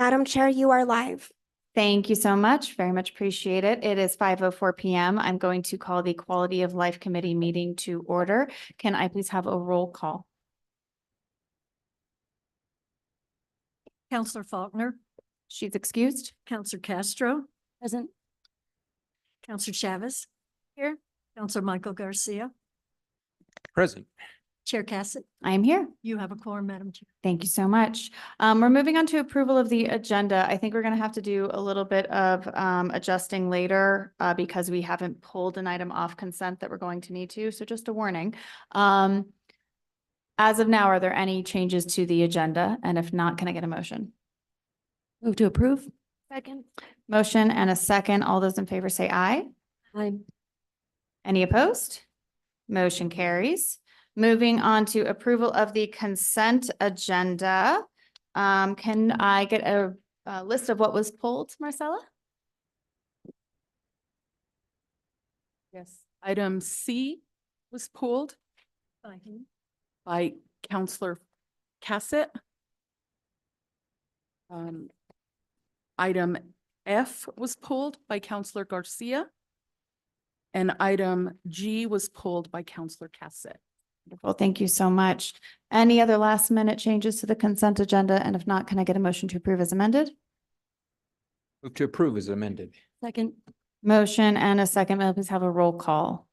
Madam Chair, you are live. Thank you so much. Very much appreciate it. It is 5:04 p.m. I'm going to call the Quality of Life Committee meeting to order. Can I please have a roll call? Counselor Faulkner, She's excused. Counselor Castro, Present. Counselor Chavez, Here. Counselor Michael Garcia, Present. Chair Cassett. I am here. You have a quorum, Madam Chair. Thank you so much. We're moving on to approval of the agenda. I think we're going to have to do a little bit of adjusting later because we haven't pulled an item off consent that we're going to need to. So just a warning. As of now, are there any changes to the agenda? And if not, can I get a motion? Move to approve. Second. Motion and a second. All those in favor say aye. Aye. Any opposed? Motion carries. Moving on to approval of the consent agenda. Can I get a list of what was pulled, Marcella? Yes, item C was pulled by Counselor Cassett. Item F was pulled by Counselor Garcia. And item G was pulled by Counselor Cassett. Wonderful. Thank you so much. Any other last minute changes to the consent agenda? And if not, can I get a motion to approve as amended? Move to approve as amended. Second. Motion and a second. May I please have a roll call?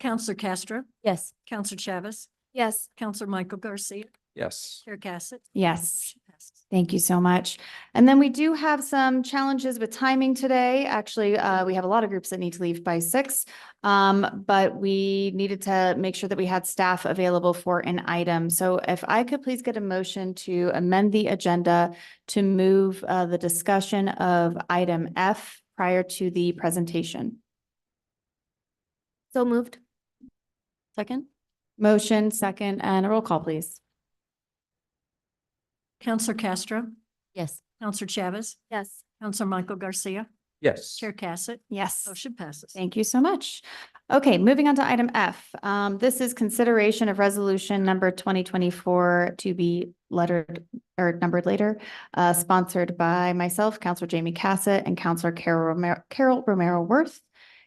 Counselor Castro, Yes. Counselor Chavez, Yes. Counselor Michael Garcia, Yes. Chair Cassett. Yes. Motion passes. Thank you so much. And then we do have some challenges with timing today. Actually, we have a lot of groups that need to leave by 6. But we needed to make sure that we had staff available for an item. So if I could please get a motion to amend the agenda to move the discussion of item F prior to the presentation. So moved. Second. Motion, second, and a roll call, please. Counselor Castro, Yes. Counselor Chavez, Yes. Counselor Michael Garcia, Yes. Chair Cassett. Yes. Motion passes. Thank you so much. Okay, moving on to item F. This is consideration of resolution number 2024 to be lettered or numbered later, sponsored by myself, Counselor Jamie Cassett, and Counselor Carol Romero Worth.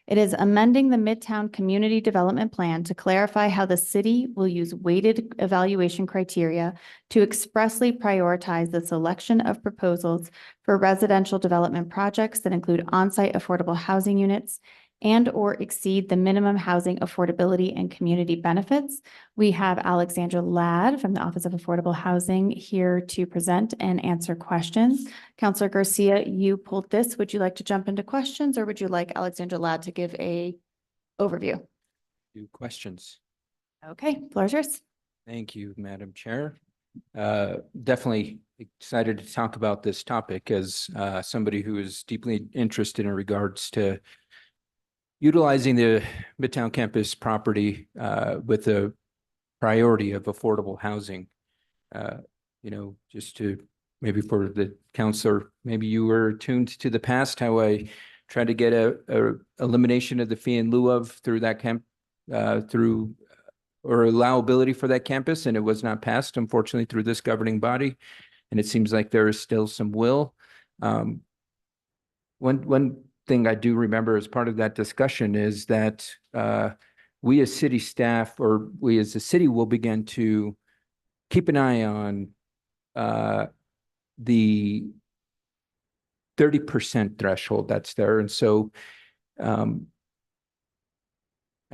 It is amending the Midtown Community Development Plan to clarify how the city will use weighted evaluation criteria to expressly prioritize the selection of proposals for residential development projects that include on-site affordable housing units and/or exceed the minimum housing affordability and community benefits. We have Alexandra Ladd from the Office of Affordable Housing here to present and answer questions. Counselor Garcia, you pulled this. Would you like to jump into questions, or would you like Alexandra Ladd to give a overview? Do questions. Okay, floor is yours. Thank you, Madam Chair. Definitely excited to talk about this topic as somebody who is deeply interested in regards to utilizing the Midtown campus property with a priority of affordable housing. Just to maybe for the counselor, maybe you were tuned to the past, how I tried to get a elimination of the fee in lieu of through that or allowability for that campus, and it was not passed, unfortunately, through this governing body. And it seems like there is still some will. One thing I do remember as part of that discussion is that we as city staff, or we as a city, will begin to keep an eye on the 30% threshold that's there. And so I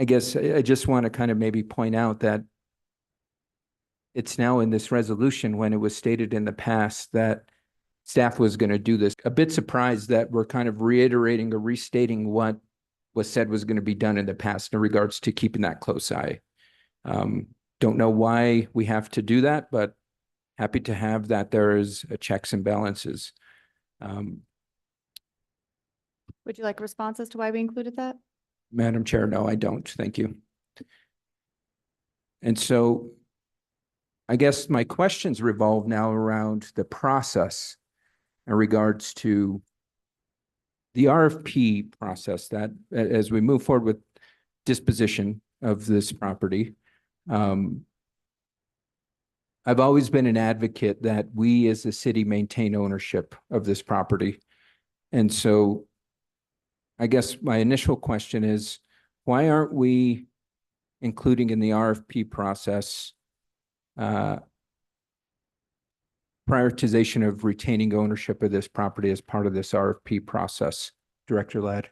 guess I just want to kind of maybe point out that it's now in this resolution when it was stated in the past that staff was going to do this. A bit surprised that we're kind of reiterating or restating what was said was going to be done in the past in regards to keeping that close eye. Don't know why we have to do that, but happy to have that there is a checks and balances. Would you like a response as to why we included that? Madam Chair, no, I don't. Thank you. And so I guess my questions revolve now around the process in regards to the RFP process that as we move forward with disposition of this property, I've always been an advocate that we as a city maintain ownership of this property. And so I guess my initial question is, why aren't we including in the RFP process prioritization of retaining ownership of this property as part of this RFP process? Director Ladd.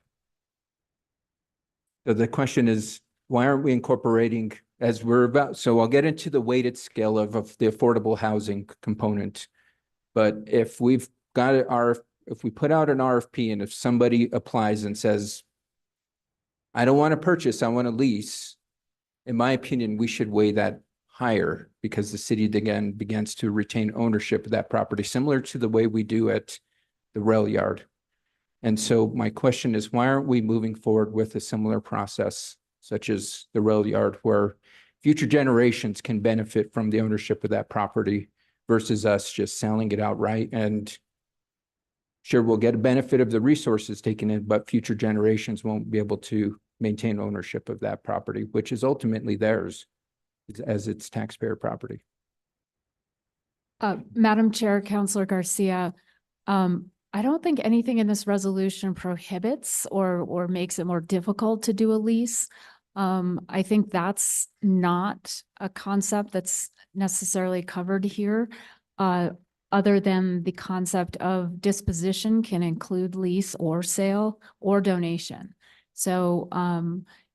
So the question is, why aren't we incorporating as we're about, so I'll get into the weighted scale of the affordable housing component. But if we've got if we put out an RFP and if somebody applies and says, I don't want to purchase, I want to lease, in my opinion, we should weigh that higher because the city again begins to retain ownership of that property, similar to the way we do at the rail yard. And so my question is, why aren't we moving forward with a similar process such as the rail yard where future generations can benefit from the ownership of that property versus us just selling it outright? And sure, we'll get a benefit of the resources taken in, but future generations won't be able to maintain ownership of that property, which is ultimately theirs as its taxpayer property. Madam Chair, Councilor Garcia, I don't think anything in this resolution prohibits or makes it more difficult to do a lease. I think that's not a concept that's necessarily covered here. Other than the concept of disposition can include lease or sale or donation. So,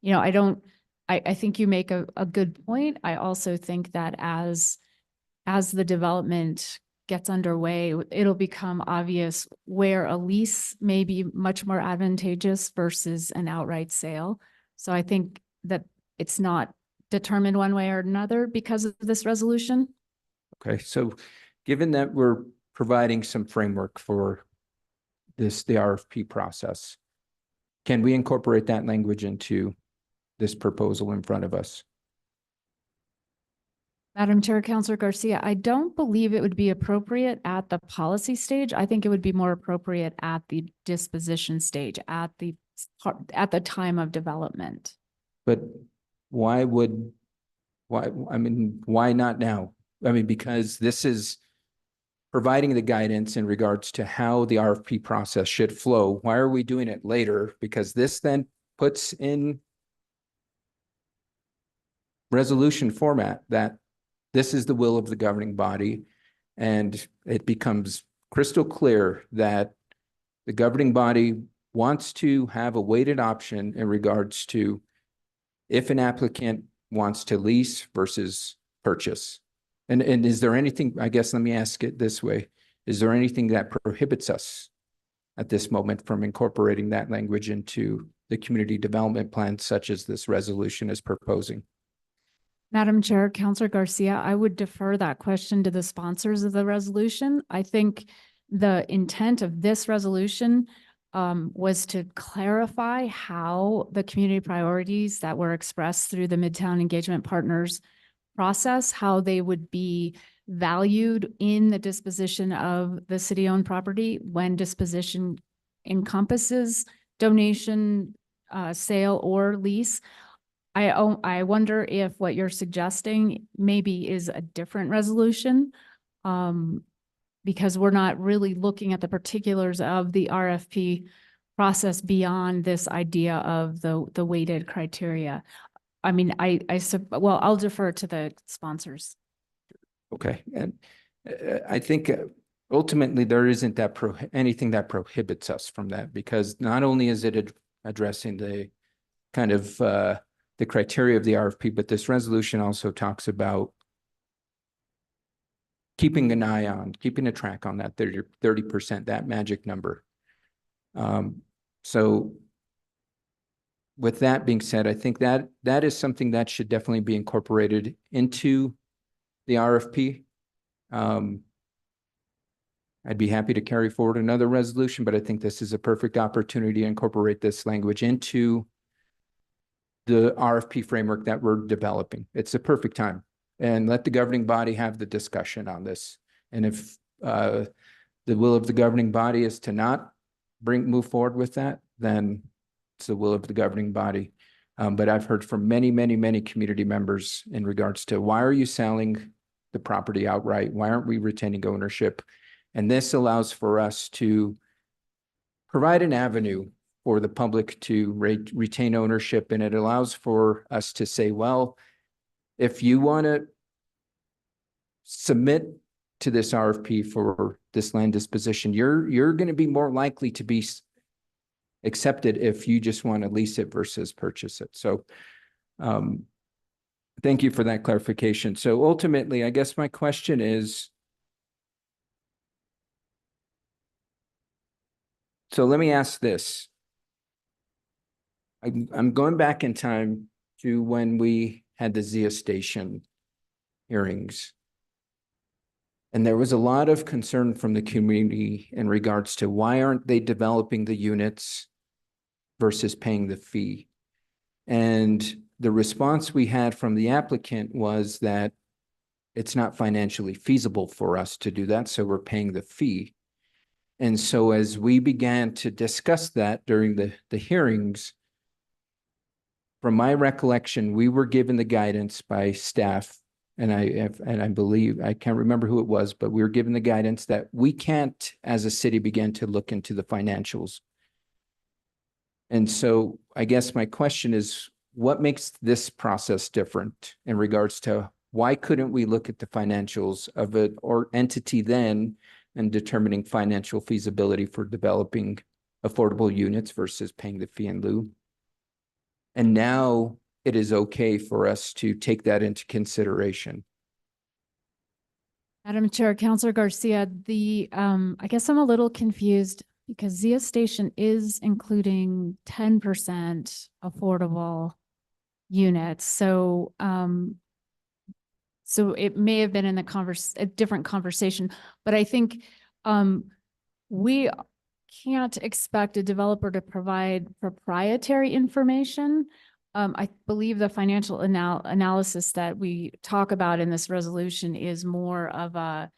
you know, I think you make a good point. I also think that as the development gets underway, it'll become obvious where a lease may be much more advantageous versus an outright sale. So I think that it's not determined one way or another because of this resolution. Okay, so given that we're providing some framework for the RFP process, can we incorporate that language into this proposal in front of us? Madam Chair, Councilor Garcia, I don't believe it would be appropriate at the policy stage. I think it would be more appropriate at the disposition stage, at the time of development. But why not now? I mean, because this is providing the guidance in regards to how the RFP process should flow. Why are we doing it later? Because this then puts in resolution format that this is the will of the governing body, and it becomes crystal clear that the governing body wants to have a weighted option in regards to if an applicant wants to lease versus purchase. And is there anything, I guess, let me ask it this way. Is there anything that prohibits us at this moment from incorporating that language into the community development plan such as this resolution is proposing? Madam Chair, Councilor Garcia, I would defer that question to the sponsors of the resolution. I think the intent of this resolution was to clarify how the community priorities that were expressed through the Midtown Engagement Partners process, how they would be valued in the disposition of the city-owned property when disposition encompasses donation, sale, or lease. I wonder if what you're suggesting maybe is a different resolution, because we're not really looking at the particulars of the RFP process beyond this idea of the weighted criteria. I mean, well, I'll defer to the sponsors. Okay, and I think ultimately there isn't anything that prohibits us from that, because not only is it addressing the kind of the criteria of the RFP, but this resolution also talks about keeping an eye on, keeping a track on that 30%, that magic number. So with that being said, I think that is something that should definitely be incorporated into the RFP. I'd be happy to carry forward another resolution, but I think this is a perfect opportunity to incorporate this language into the RFP framework that we're developing. It's the perfect time, and let the governing body have the discussion on this. And if the will of the governing body is to not move forward with that, then it's the will of the governing body. But I've heard from many community members in regards to, why are you selling the property outright? Why aren't we retaining ownership? And this allows for us to provide an avenue for the public to retain ownership, and it allows for us to say, well, if you want to submit to this RFP for this land disposition, you're going to be more likely to be accepted if you just want to lease it versus purchase it. So thank you for that clarification. So ultimately, I guess my question is, so let me ask this. I'm going back in time to when we had the Zia Station hearings. And there was a lot of concern from the community in regards to why aren't they developing the units versus paying the fee? And the response we had from the applicant was that it's not financially feasible for us to do that, so we're paying the fee. And so as we began to discuss that during the hearings, from my recollection, we were given the guidance by staff, and I believe, I can't remember who it was, but we were given the guidance that we can't, as a city, begin to look into the financials. And so I guess my question is, what makes this process different in regards to why couldn't we look at the financials of it or entity then and determining financial feasibility for developing affordable units versus paying the fee in lieu? And now it is okay for us to take that into consideration. Madam Chair, Counselor Garcia, I guess I'm a little confused because Zia Station is including 10% affordable units. So, so it may have been in a different conversation, but I think, we can't expect a developer to provide proprietary information. I believe the financial analysis that we talk about in this resolution is more of a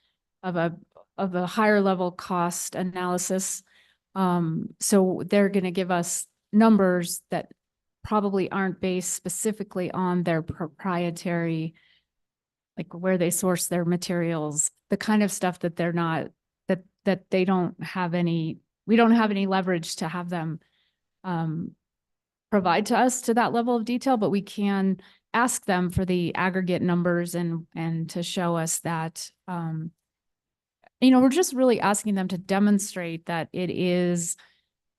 higher level cost analysis. So they're going to give us numbers that probably aren't based specifically on their proprietary, like where they source their materials, the kind of stuff that they're not, that they don't have any, we don't have any leverage to have them provide to us to that level of detail, but we can ask them for the aggregate numbers and to show us that, we're just really asking them to demonstrate that it is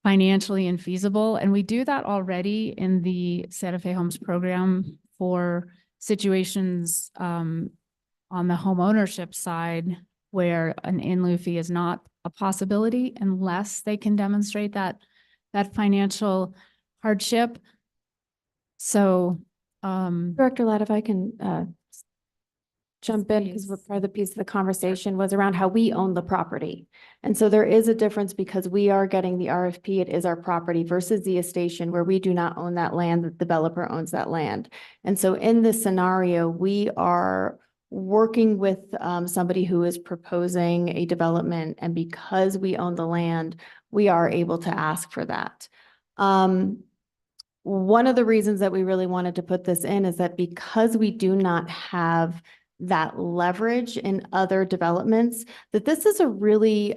financially infeasible. And we do that already in the Santa Fe Homes program for situations on the home ownership side where an in-lieu fee is not a possibility unless they can demonstrate that financial hardship. So, Director Ladd, if I can jump in, because please. part of the piece of the conversation was around how we own the property. And so there is a difference because we are getting the RFP, it is our property versus Zia Station where we do not own that land, the developer owns that land. And so in this scenario, we are working with somebody who is proposing a development, and because we own the land, we are able to ask for that. One of the reasons that we really wanted to put this in is that because we do not have that leverage in other developments, that this is a really,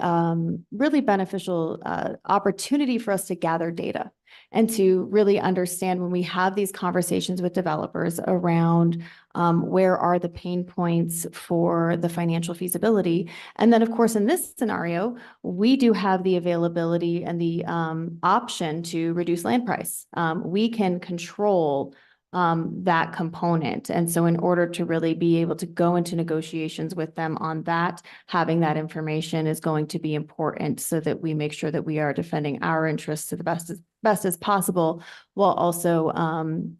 really beneficial opportunity for us to gather data and to really understand when we have these conversations with developers around where are the pain points for the financial feasibility. And then, of course, in this scenario, we do have the availability and the option to reduce land price. We can control that component. And so in order to really be able to go into negotiations with them on that, having that information is going to be important so that we make sure that we are defending our interests to the best as possible, while also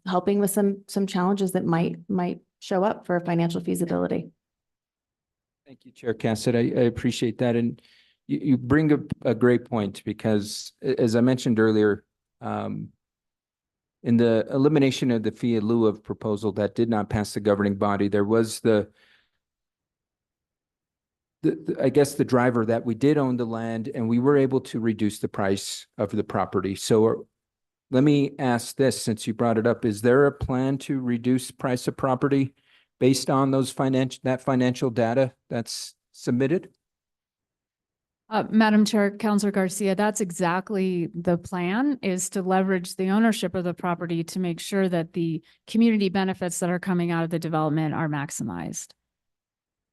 helping with some challenges that might show up for financial feasibility. Thank you, Chair Cassett. I appreciate that. And you bring up a great point because as I mentioned earlier, in the elimination of the fee in lieu of proposal that did not pass the governing body, there was I guess the driver that we did own the land and we were able to reduce the price of the property. So let me ask this, since you brought it up, is there a plan to reduce price of property based on those that financial data that's submitted? Madam Chair, Counselor Garcia, that's exactly the plan, is to leverage the ownership of the property to make sure that the community benefits that are coming out of the development are maximized.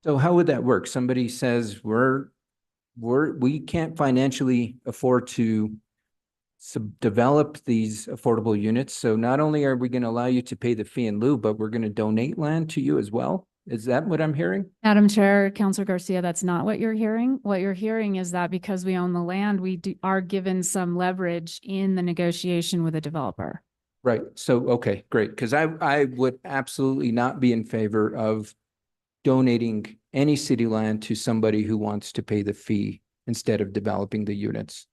So how would that work? Somebody says, we can't financially afford to develop these affordable units. So not only are we going to allow you to pay the fee in lieu, but we're going to donate land to you as well. Is that what I'm hearing? Madam Chair, Counselor Garcia, that's not what you're hearing. What you're hearing is that because we own the land, are given some leverage in the negotiation with a developer. Right. So, okay, great. Because I would absolutely not be in favor of donating any city land to somebody who wants to pay the fee instead of developing the units.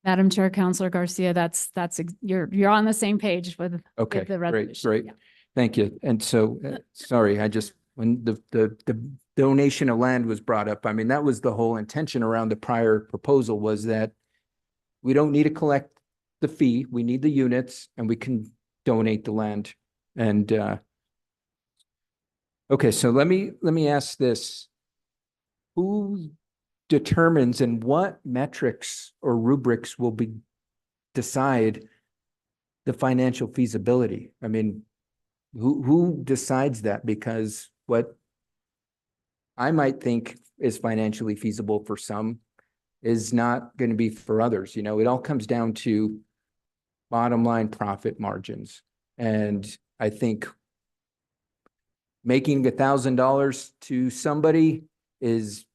Madam Chair, Counselor Garcia, you're on the same page with Okay, the great, resolution. great. Yeah. Thank you. And so, sorry, when the donation of land was brought up, I mean, that was the whole intention around the prior proposal, was that we don't need to collect the fee, we need the units, and we can donate the land. And okay, so let me ask this. Who determines and what metrics or rubrics will decide the financial feasibility? I mean, who decides that? Because what I might think is financially feasible for some is not going to be for others. It all comes down to bottom line profit margins. And I think making $1,000 to somebody is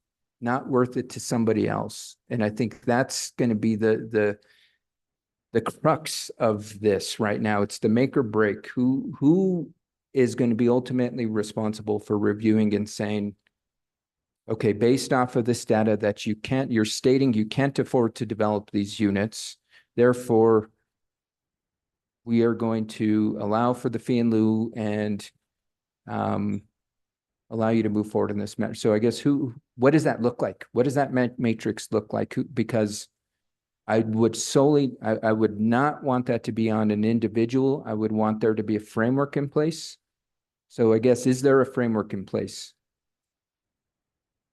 not worth it to somebody else. And I think that's going to be the crux of this right now. It's the make or break. Who is going to be ultimately responsible for reviewing and saying, okay, based off of this data that you're stating you can't afford to develop these units, therefore we are going to allow for the fee in lieu and allow you to move forward in this matter. So I guess what does that look like? What does that matrix look like? Because I would not want that to be on an individual. I would want there to be a framework in place. So I guess, is there a framework in place?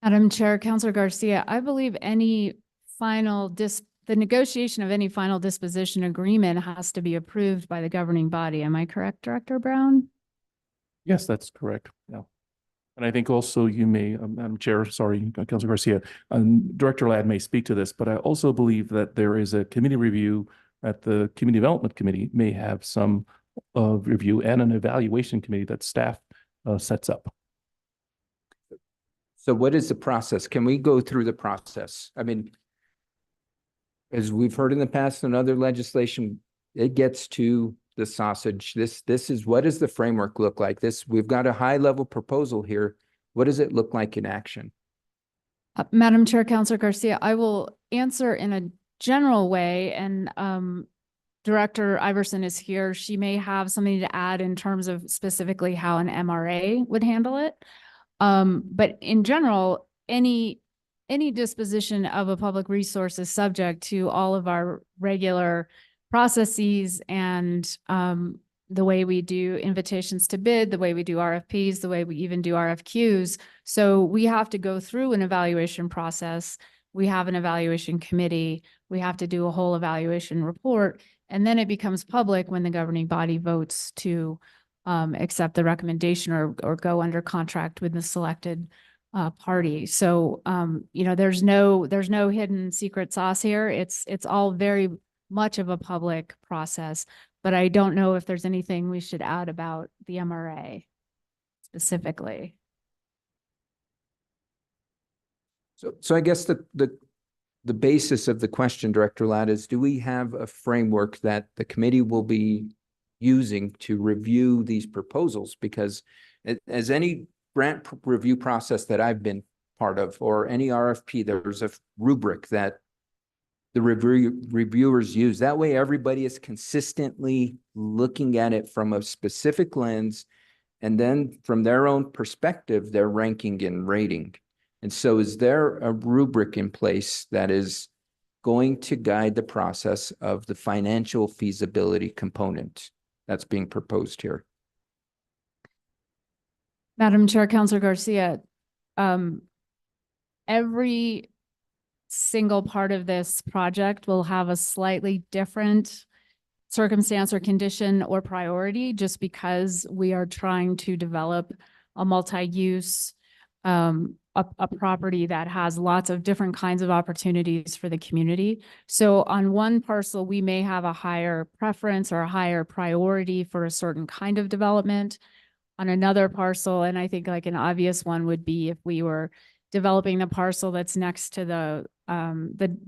Madam Chair, Counselor Garcia, I believe the negotiation of any final disposition agreement has to be approved by the governing body. Am I correct, Director Brown? Yes, that's correct. Yeah. And I think also you may, Madam Chair, sorry, Councilor Garcia, Director Ladd may speak to this, but I also believe that there is a committee review at the Community Development Committee may have some review and an evaluation committee that staff sets up. So what is the process? Can we go through the process? I mean, as we've heard in the past in other legislation, it gets to the sausage. This is, what does the framework look like? We've got a high level proposal here. What does it look like in action? Madam Chair, Counselor Garcia, I will answer in a general way, and Director Iverson is here. She may have something to add in terms of specifically how an MRA would handle it. But in general, any disposition of a public resource is subject to all of our regular processes and the way we do invitations to bid, the way we do RFPs, the way we even do RFQs. So we have to go through an evaluation process. We have an evaluation committee. We have to do a whole evaluation report. And then it becomes public when the governing body votes to accept the recommendation or go under contract with the selected party. So, there's no hidden secret sauce here. It's all very much of a public process, but I don't know if there's anything we should add about the MRA specifically. So I guess the basis of the question, Director Ladd, is do we have a framework that the committee will be using to review these proposals? Because as any grant review process that I've been part of, or any RFP, there's a rubric that the reviewers use. That way everybody is consistently looking at it from a specific lens, and then from their own perspective, they're ranking and rating. And so is there a rubric in place that is going to guide the process of the financial feasibility component that's being proposed here? Madam Chair, Counselor Garcia, every single part of this project will have a slightly different circumstance or condition or priority, just because we are trying to develop a multi-use, a property that has lots of different kinds of opportunities for the community. So on one parcel, we may have a higher preference or a higher priority for a certain kind of development. On another parcel, and I think like an obvious one would be if we were developing the parcel that's next to the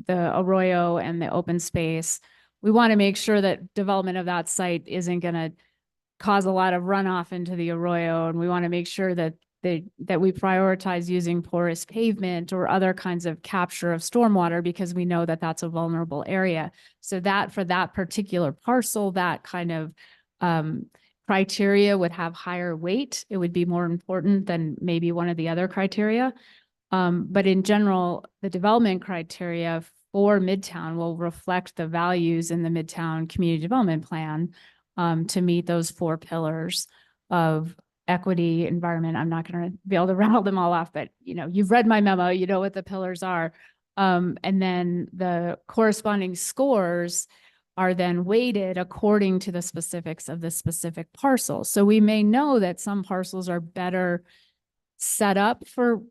arroyo and the open space, we want to make sure that development of that site isn't going to cause a lot of runoff into the arroyo, and we want to make sure that that we prioritize using porous pavement or other kinds of capture of stormwater, because we know that that's a vulnerable area. So that for that particular parcel, that kind of criteria would have higher weight. It would be more important than maybe one of the other criteria. But in general, the development criteria for Midtown will reflect the values in the Midtown Community Development Plan to meet those 4 pillars of equity, environment. I'm not going to be able to rattle them all off, but you know, you've read my memo, you know what the pillars are. And then the corresponding scores are then weighted according to the specifics of the specific parcel. So we may know that some parcels are better set up for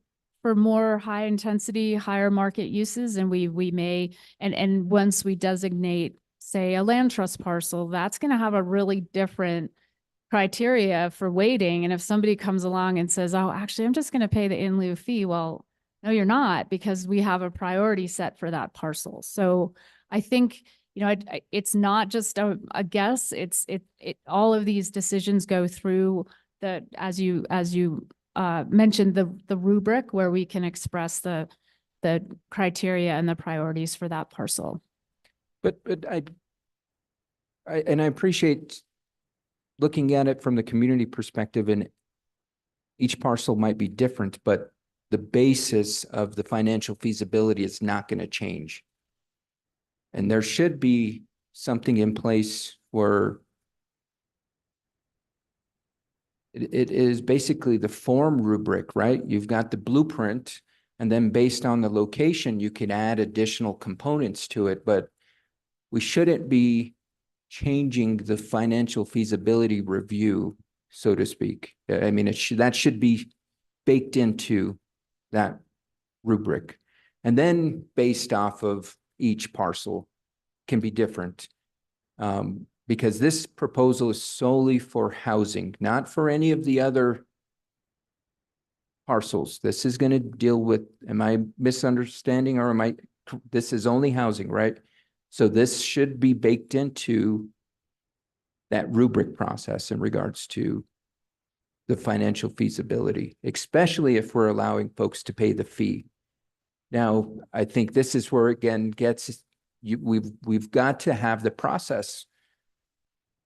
more high intensity, higher market uses. And we may, and once we designate, say, a land trust parcel, that's going to have a really different criteria for weighting. And if somebody comes along and says, oh, actually, I'm just going to pay the in lieu fee. Well, no, you're not, because we have a priority set for that parcel. So I think, you know, it's not just a guess. All of these decisions go through the, as you mentioned, the rubric where we can express the criteria and the priorities for that parcel. But I appreciate looking at it from the community perspective, and each parcel might be different, but the basis of the financial feasibility is not going to change. And there should be something in place where it is basically the form rubric, right? You've got the blueprint, and then based on the location, you can add additional components to it, but we shouldn't be changing the financial feasibility review, so to speak. I mean, that should be baked into that rubric. And then based off of each parcel can be different. Because this proposal is solely for housing, not for any of the other parcels. This is going to deal with, am I misunderstanding, or this is only housing, right? So this should be baked into that rubric process in regards to the financial feasibility, especially if we're allowing folks to pay the fee. Now, I think this is where, again, we've got to have the process.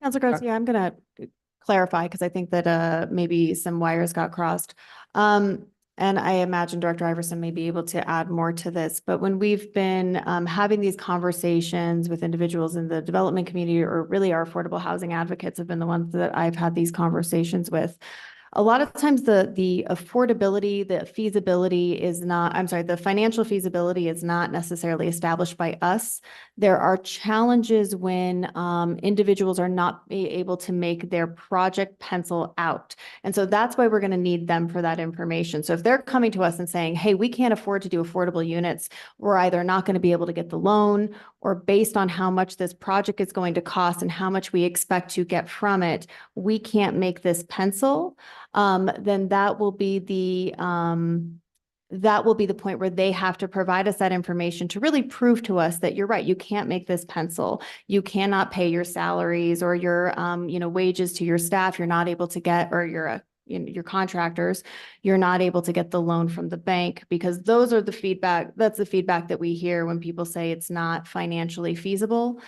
Councilor Garcia, I'm going to clarify, because I think that maybe some wires got crossed. And I imagine Director Iverson may be able to add more to this, but when we've been having these conversations with individuals in the development community, or really our affordable housing advocates have been the ones that I've had these conversations with, a lot of times the affordability, the feasibility is not, I'm sorry, the financial feasibility is not necessarily established by us. There are challenges when individuals are not able to make their project pencil out. And so that's why we're going to need them for that information. So if they're coming to us and saying, hey, we can't afford to do affordable units, we're either not going to be able to get the loan, or based on how much this project is going to cost and how much we expect to get from it, we can't make this pencil. Then that will be the point where they have to provide us that information to really prove to us that you're right, you can't make this pencil. You cannot pay your salaries or your wages to your staff. You're not able to get, or your contractors, you're not able to get the loan from the bank, because that's the feedback that we hear when people say it's not financially feasible.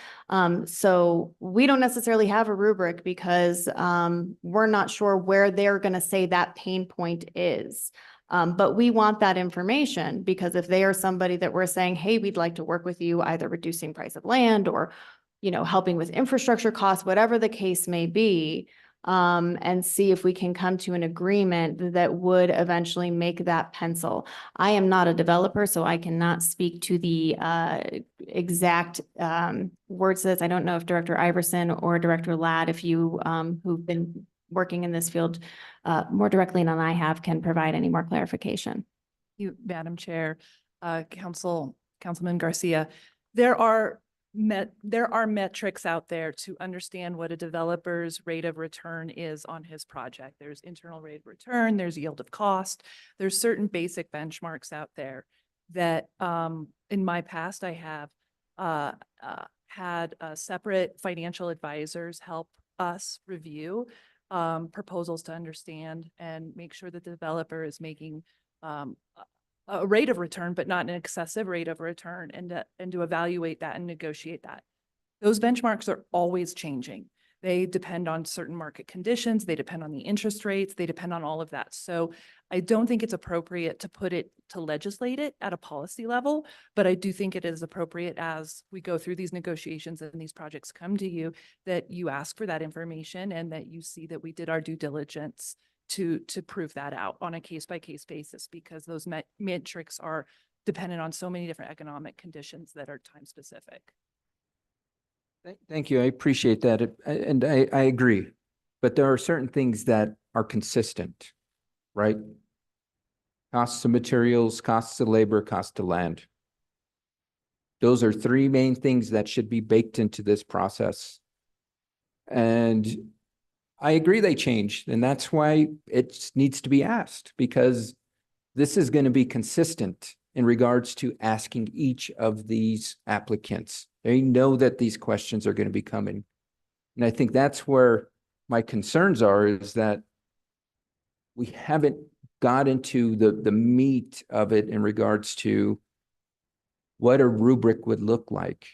So we don't necessarily have a rubric, because we're not sure where they're going to say that pain point is. But we want that information, because if they are somebody that we're saying, hey, we'd like to work with you, either reducing price of land or, helping with infrastructure costs, whatever the case may be, and see if we can come to an agreement that would eventually make that pencil. I am not a developer, so I cannot speak to the exact words of this. I don't know if Director Iverson or Director Ladd, if you who've been working in this field more directly than I have, can provide any more clarification. You, Madam Chair, Councilman Garcia, there are metrics out there to understand what a developer's rate of return is on his project. There's internal rate of return, there's yield of cost. There's certain basic benchmarks out there that in my past I have had separate financial advisors help us review proposals to understand and make sure that the developer is making a rate of return, but not an excessive rate of return, and to evaluate that and negotiate that. Those benchmarks are always changing. They depend on certain market conditions. They depend on the interest rates. They depend on all of that. So I don't think it's appropriate to legislate it at a policy level, but I do think it is appropriate as we go through these negotiations and these projects come to you, that you ask for that information and that you see that we did our due diligence to prove that out on a case-by-case basis, because those metrics are dependent on so many different economic conditions that are time-specific. Thank you. I appreciate that. And I agree. But there are certain things that are consistent, right? Costs of materials, costs of labor, cost of land. Those are three main things that should be baked into this process. And I agree they changed, and that's why it needs to be asked, because this is going to be consistent in regards to asking each of these applicants. They know that these questions are going to be coming. And I think that's where my concerns are, is that we haven't got into the meat of it in regards to what a rubric would look like.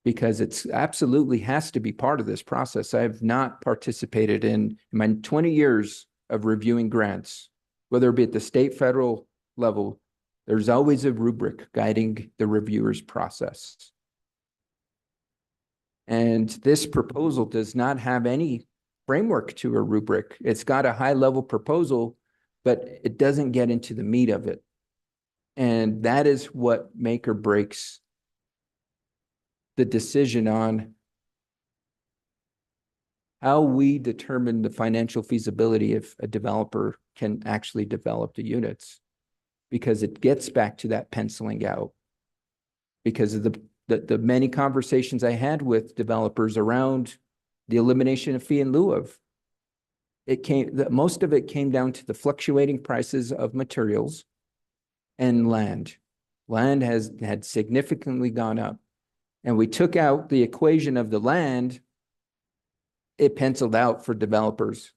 Because it's absolutely has to be part of this process. I have not participated in my 20 years of reviewing grants, whether it be at the state, federal level, there's always a rubric guiding the reviewer's process. And this proposal does not have any framework to a rubric. It's got a high-level proposal, but it doesn't get into the meat of it. And that is what make or breaks the decision on how we determine the financial feasibility if a developer can actually develop the units, because it gets back to that penciling out. Because of the many conversations I had with developers around the elimination of fee in lieu of, most of it came down to the fluctuating prices of materials and land. Land had significantly gone up. And we took out the equation of the land, it penciled out for developers.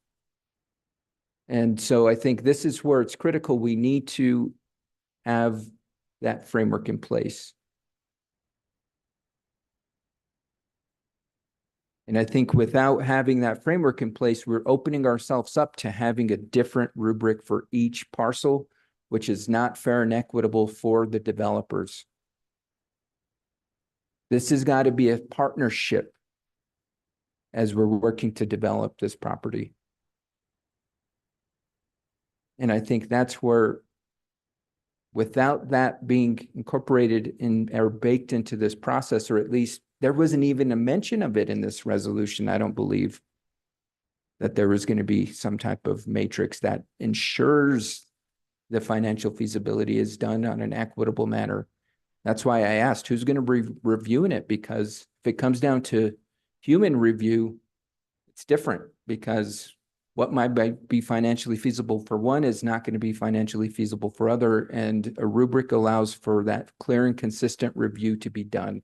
And so I think this is where it's critical. We need to have that framework in place. And I think without having that framework in place, we're opening ourselves up to having a different rubric for each parcel, which is not fair and equitable for the developers. This has got to be a partnership as we're working to develop this property. And I think that's where, without that being incorporated in or baked into this process, or at least there wasn't even a mention of it in this resolution, I don't believe that there was going to be some type of matrix that ensures the financial feasibility is done on an equitable manner. That's why I asked who's going to be reviewing it, because if it comes down to human review, it's different, because what might be financially feasible for one is not going to be financially feasible for other, and a rubric allows for that clear and consistent review to be done.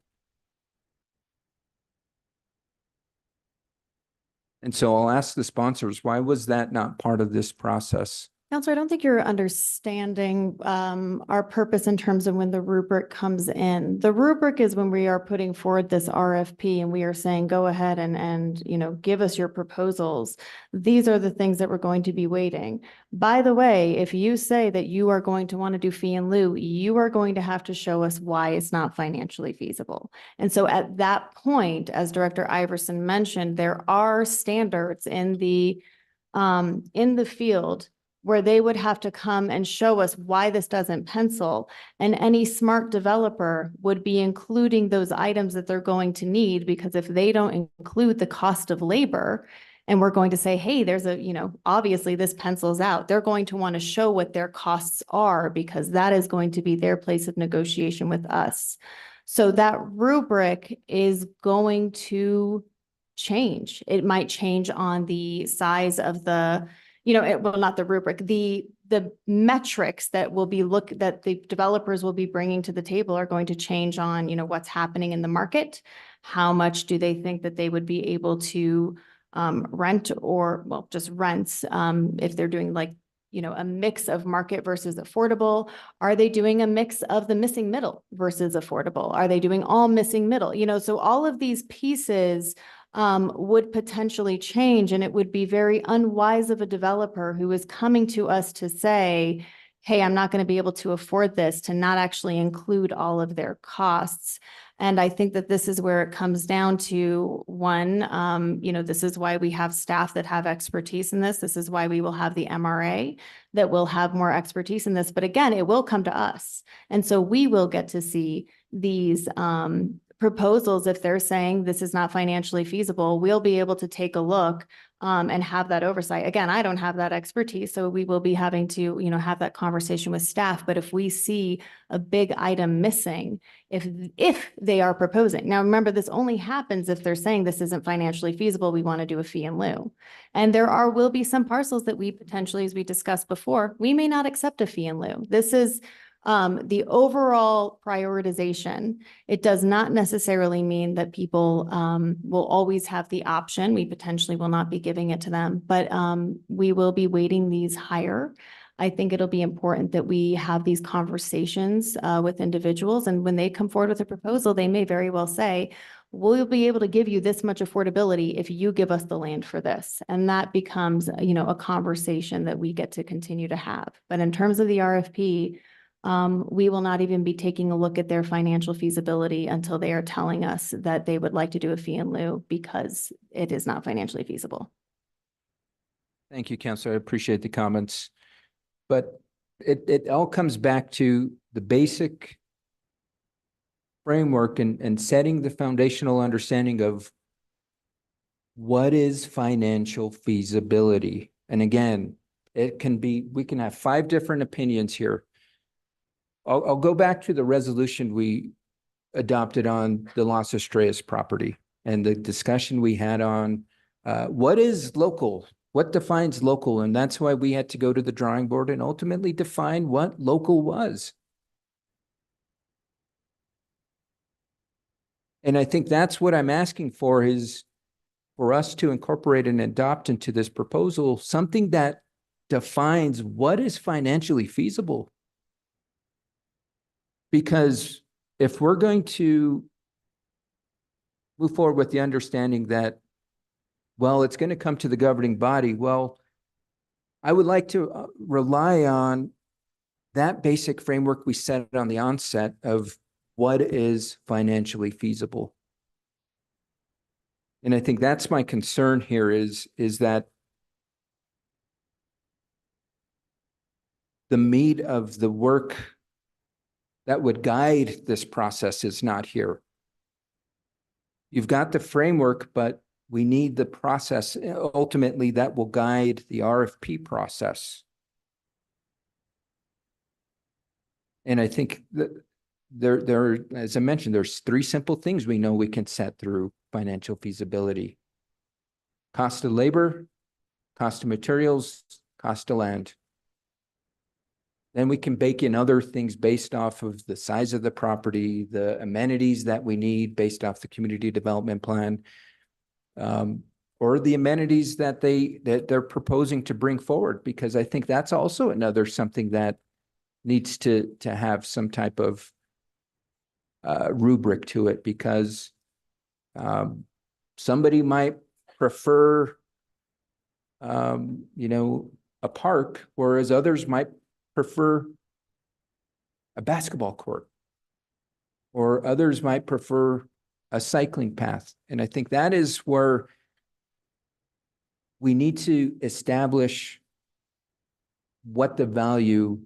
And so I'll ask the sponsors, why was that not part of this process? Counselor, I don't think you're understanding our purpose in terms of when the rubric comes in. The rubric is when we are putting forward this RFP and we are saying, go ahead and give us your proposals. These are the things that we're going to be weighting. By the way, if you say that you are going to want to do fee in lieu, you are going to have to show us why it's not financially feasible. And so at that point, as Director Iverson mentioned, there are standards in the field where they would have to come and show us why this doesn't pencil. And any smart developer would be including those items that they're going to need, because if they don't include the cost of labor, and we're going to say, hey, there's obviously this pencils out, they're going to want to show what their costs are, because that is going to be their place of negotiation with us. So that rubric is going to change. It might change on the size of the, not the rubric, the metrics that that the developers will be bringing to the table are going to change on, what's happening in the market. How much do they think that they would be able to rent, or, well, just rents, if they're doing a mix of market versus affordable? Are they doing a mix of the missing middle versus affordable? Are they doing all missing middle? So all of these pieces would potentially change, and it would be very unwise of a developer who is coming to us to say, hey, I'm not going to be able to afford this, to not actually include all of their costs. And I think that this is where it comes down to one, this is why we have staff that have expertise in this. This is why we will have the MRA that will have more expertise in this. But again, it will come to us. And so we will get to see these proposals. If they're saying this is not financially feasible, we'll be able to take a look and have that oversight. Again, I don't have that expertise, so we will be having to, have that conversation with staff. But if we see a big item missing, if they are proposing, now remember, this only happens if they're saying this isn't financially feasible, we want to do a fee in lieu. And there will be some parcels that we potentially, as we discussed before, we may not accept a fee in lieu. This is the overall prioritization. It does not necessarily mean that people will always have the option. We potentially will not be giving it to them, but we will be weighting these higher. I think it'll be important that we have these conversations with individuals, and when they come forward with a proposal, they may very well say, we'll be able to give you this much affordability if you give us the land for this. And that becomes, a conversation that we get to continue to have. But in terms of the RFP, we will not even be taking a look at their financial feasibility until they are telling us that they would like to do a fee in lieu, because it is not financially feasible. Thank you, Counselor. I appreciate the comments. But it all comes back to the basic framework and setting the foundational understanding of what is financial feasibility. And again, we can have 5 different opinions here. I'll go back to the resolution we adopted on the Las Estrellas property and the discussion we had on what is local, what defines local. And that's why we had to go to the drawing board and ultimately define what local was. And I think that's what I'm asking for, is for us to incorporate and adopt into this proposal something that defines what is financially feasible. Because if we're going to move forward with the understanding that, well, it's going to come to the governing body, well, I would like to rely on that basic framework we set on the onset of what is financially feasible. And I think that's my concern here is that the meat of the work that would guide this process is not here. You've got the framework, but we need the process ultimately that will guide the RFP process. And I think that there, as I mentioned, there's 3 simple things we know we can set through financial feasibility: cost of labor, cost of materials, cost of land. Then we can bake in other things based off of the size of the property, the amenities that we need based off the community development plan. or the amenities that they're proposing to bring forward, because I think that's also another something that needs to have some type of rubric to it, because somebody might prefer a park, whereas others might prefer a basketball court, or others might prefer a cycling path. And I think that is where we need to establish what the value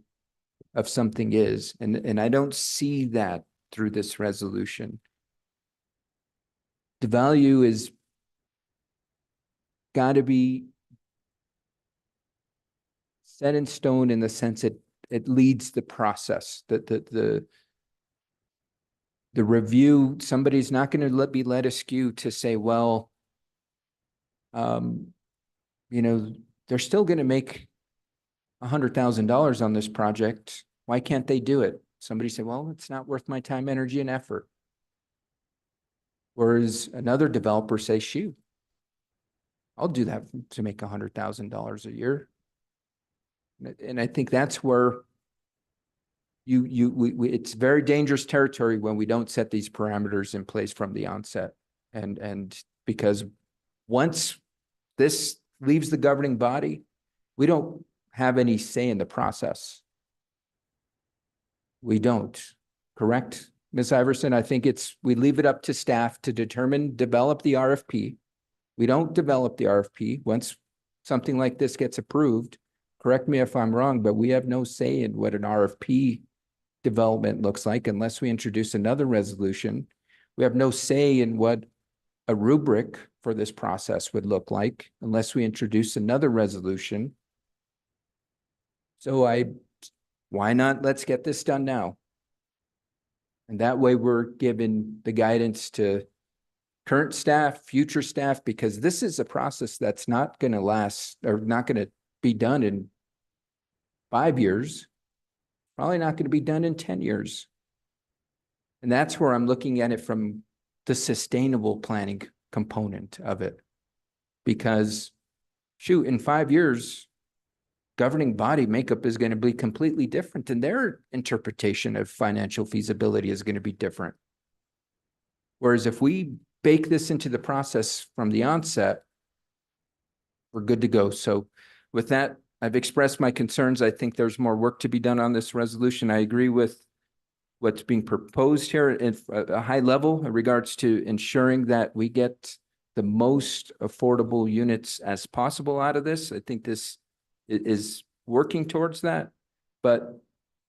of something is. And I don't see that through this resolution. The value is got to be set in stone in the sense it leads the process. The review, somebody's not going to be led askew to say, well, they're still going to make $100,000 on this project. Why can't they do it? Somebody said, well, it's not worth my time, energy, and effort. Whereas another developer say, shoot, I'll do that to make $100,000 a year. And I think that's where it's very dangerous territory when we don't set these parameters in place from the onset. And because once this leaves the governing body, we don't have any say in the process. We don't, correct, Ms. Iverson? I think we leave it up to staff to develop the RFP. We don't develop the RFP. Once something like this gets approved, correct me if I'm wrong, but we have no say in what an RFP development looks like unless we introduce another resolution. We have no say in what a rubric for this process would look like unless we introduce another resolution. So why not? Let's get this done now. And that way we're given the guidance to current staff, future staff, because this is a process that's not going to last or not going to be done in 5 years, probably not going to be done in 10 years. And that's where I'm looking at it from the sustainable planning component of it. Because shoot, in 5 years, governing body makeup is going to be completely different, and their interpretation of financial feasibility is going to be different. Whereas if we bake this into the process from the onset, we're good to go. So with that, I've expressed my concerns. I think there's more work to be done on this resolution. I agree with what's being proposed here at a high level in regards to ensuring that we get the most affordable units as possible out of this. I think this is working towards that, but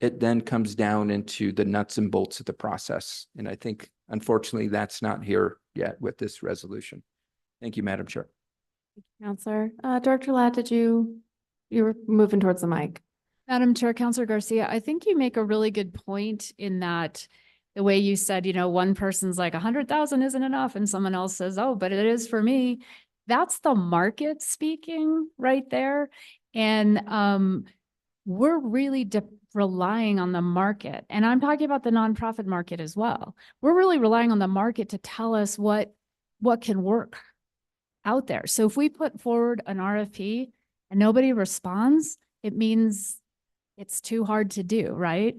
it then comes down into the nuts and bolts of the process. And I think, unfortunately, that's not here yet with this resolution. Thank you, Madam Chair. Counselor, Director Ladd, you were moving towards the mic. Madam Chair, Counselor Garcia, I think you make a really good point in that the way you said, one person's like 100,000 isn't enough and someone else says, oh, but it is for me. That's the market speaking right there. And we're really relying on the market. And I'm talking about the nonprofit market as well. We're really relying on the market to tell us what can work out there. So if we put forward an RFP and nobody responds, it means it's too hard to do, right?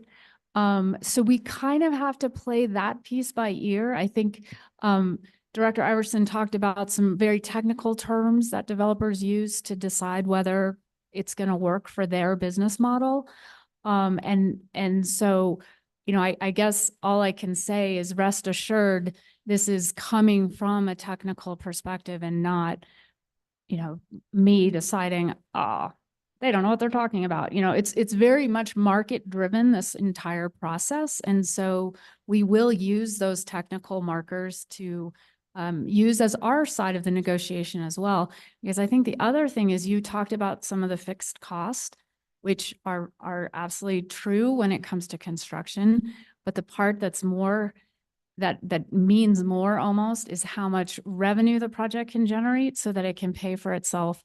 So we kind of have to play that piece by ear. I think Director Iverson talked about some very technical terms that developers use to decide whether it's going to work for their business model. And so, I guess all I can say is rest assured, this is coming from a technical perspective and not, me deciding, they don't know what they're talking about. It's very much market driven, this entire process. And so we will use those technical markers to use as our side of the negotiation as well. Because I think the other thing is you talked about some of the fixed costs, which are absolutely true when it comes to construction. But the part that's more, that means more almost, is how much revenue the project can generate so that it can pay for itself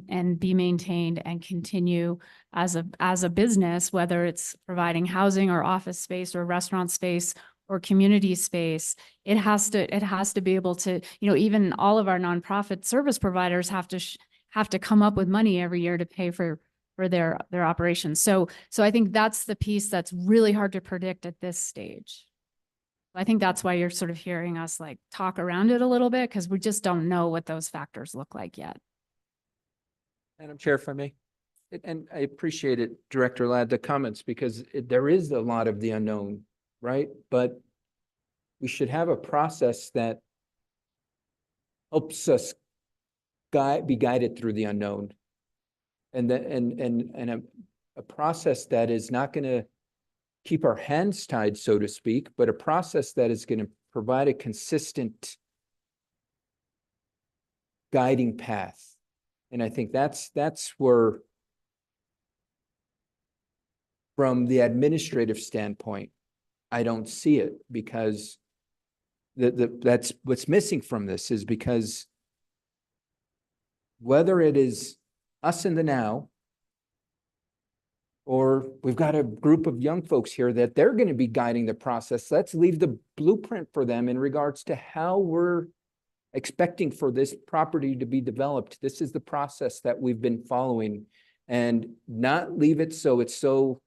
and be maintained and continue as a business, whether it's providing housing or office space or restaurant space or community space, it has to be able to, even all of our nonprofit service providers have to come up with money every year to pay for their operations. So I think that's the piece that's really hard to predict at this stage. I think that's why you're sort of hearing us like talk around it a little bit, because we just don't know what those factors look like yet. Madam Chair, if I may, and I appreciate it, Director Ladd, the comments, because there is a lot of the unknown, right? But we should have a process that helps us be guided through the unknown. And a process that is not going to keep our hands tied, so to speak, but a process that is going to provide a consistent guiding path. And I think that's where, from the administrative standpoint, I don't see it, because that's what's missing from this, is because whether it is us in the now, or we've got a group of young folks here that they're going to be guiding the process, let's leave the blueprint for them in regards to how we're expecting for this property to be developed. This is the process that we've been following, and not leave it so it's so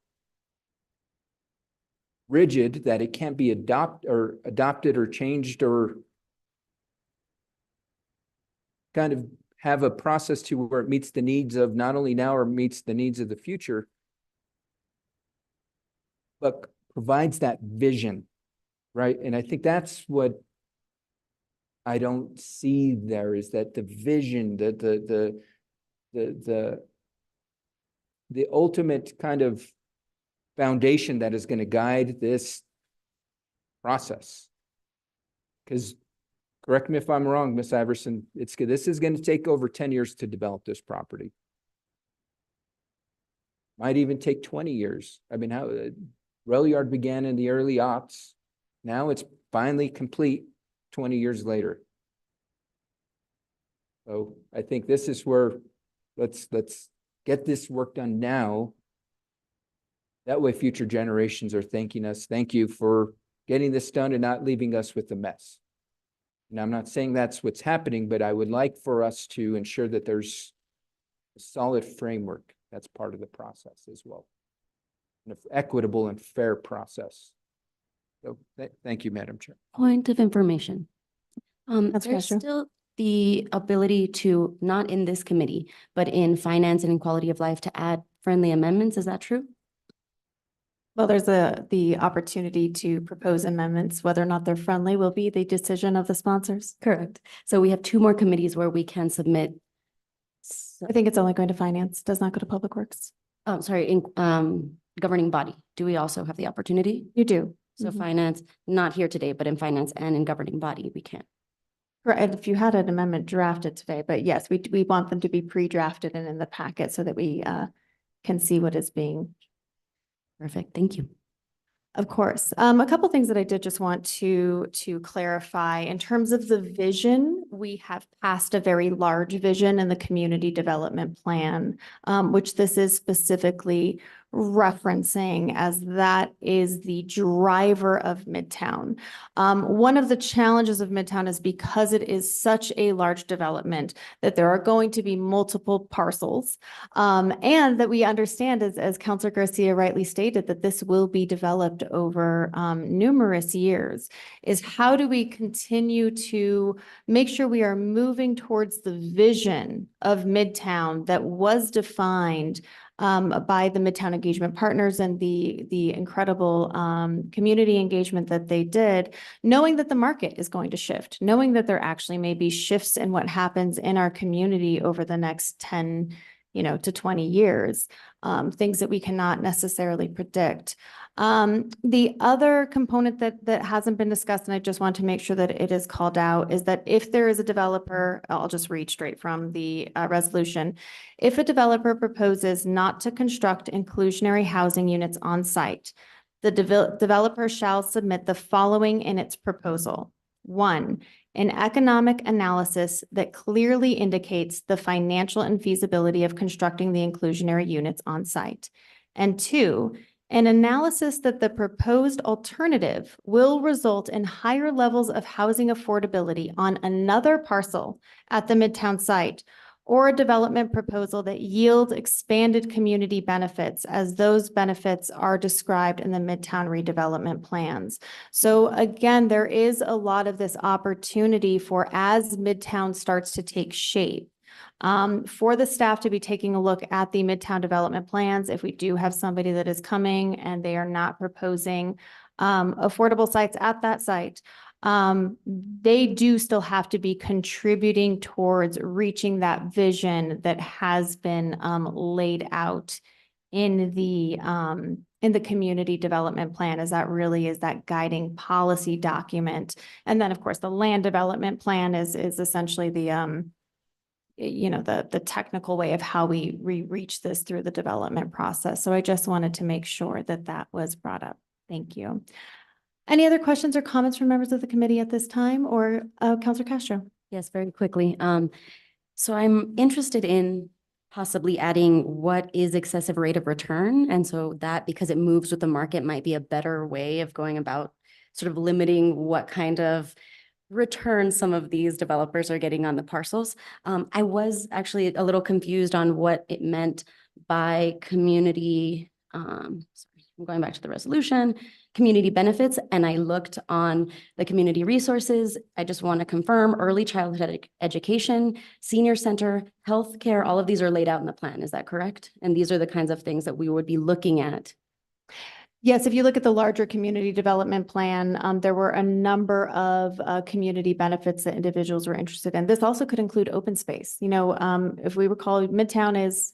rigid that it can't be adopted or changed, or kind of have a process to where it meets the needs of not only now, or meets the needs of the future, but provides that vision, right? And I think that's what I don't see there, is that the vision, the ultimate kind of foundation that is going to guide this process. Because, correct me if I'm wrong, Ms. Iverson, this is going to take over 10 years to develop this property. Might even take 20 years. I mean, how Rail Yard began in the early aughts. Now it's finally complete 20 years later. So I think this is where let's get this work done now. That way future generations are thanking us. Thank you for getting this done and not leaving us with a mess. And I'm not saying that's what's happening, but I would like for us to ensure that there's a solid framework that's part of the process as well. An equitable and fair process. So thank you, Madam Chair. Point of information. That's There's Castro. still the ability to, not in this committee, but in finance and in quality of life, to add friendly amendments. Is that true? Well, there's the opportunity to propose amendments. Whether or not they're friendly will be the decision of the sponsors. Correct. So we have 2 more committees where we can submit. I think it's only going to finance, does not go to Public Works. Oh, sorry, in governing body. Do we also have the opportunity? You do. So Mhm. finance, not here today, but in finance and in governing body, we can. Right, and if you had an amendment drafted today, but yes, we want them to be pre-drafted and in the packet so that we can see what is being. Perfect. Thank you. Of course. A couple things that I did just want to clarify. In terms of the vision, we have passed a very large vision in the community development plan, which this is specifically referencing, as that is the driver of Midtown. One of the challenges of Midtown is because it is such a large development that there are going to be multiple parcels. And that we understand, as Councilor Garcia rightly stated, that this will be developed over numerous years, is how do we continue to make sure we are moving towards the vision of Midtown that was defined by the Midtown Engagement Partners and the incredible community engagement that they did, knowing that the market is going to shift, knowing that there actually may be shifts in what happens in our community over the next 10 to 20 years, things that we cannot necessarily predict. The other component that hasn't been discussed, and I just want to make sure that it is called out, is that if there is a developer, I'll just read straight from the resolution. If a developer proposes not to construct inclusionary housing units on site, the developer shall submit the following in its proposal. 1, an economic analysis that clearly indicates the financial and feasibility of constructing the inclusionary units on site. And 2, An analysis that the proposed alternative will result in higher levels of housing affordability on another parcel at the Midtown site, or a development proposal that yields expanded community benefits as those benefits are described in the Midtown redevelopment plans. So again, there is a lot of this opportunity for, as Midtown starts to take shape, for the staff to be taking a look at the Midtown development plans. If we do have somebody that is coming and they are not proposing affordable sites at that site, they do still have to be contributing towards reaching that vision that has been laid out in the community development plan, as that really is that guiding policy document. And then, of course, the land development plan is essentially the the technical way of how we reach this through the development process. So I just wanted to make sure that that was brought up. Thank you. Any other questions or comments from members of the committee at this time, or Councilor Castro? Yes, very quickly. So I'm interested in possibly adding what is excessive rate of return. And so that, because it moves with the market, might be a better way of going about sort of limiting what kind of return some of these developers are getting on the parcels. I was actually a little confused on what it meant by community, sorry, I'm going back to the resolution, community benefits, and I looked on the community resources. I just want to confirm early childhood education, senior center, healthcare, all of these are laid out in the plan. Is that correct? And these are the kinds of things that we would be looking at. Yes, if you look at the larger community development plan, there were a number of community benefits that individuals were interested in. This also could include open space. If we recall, Midtown is,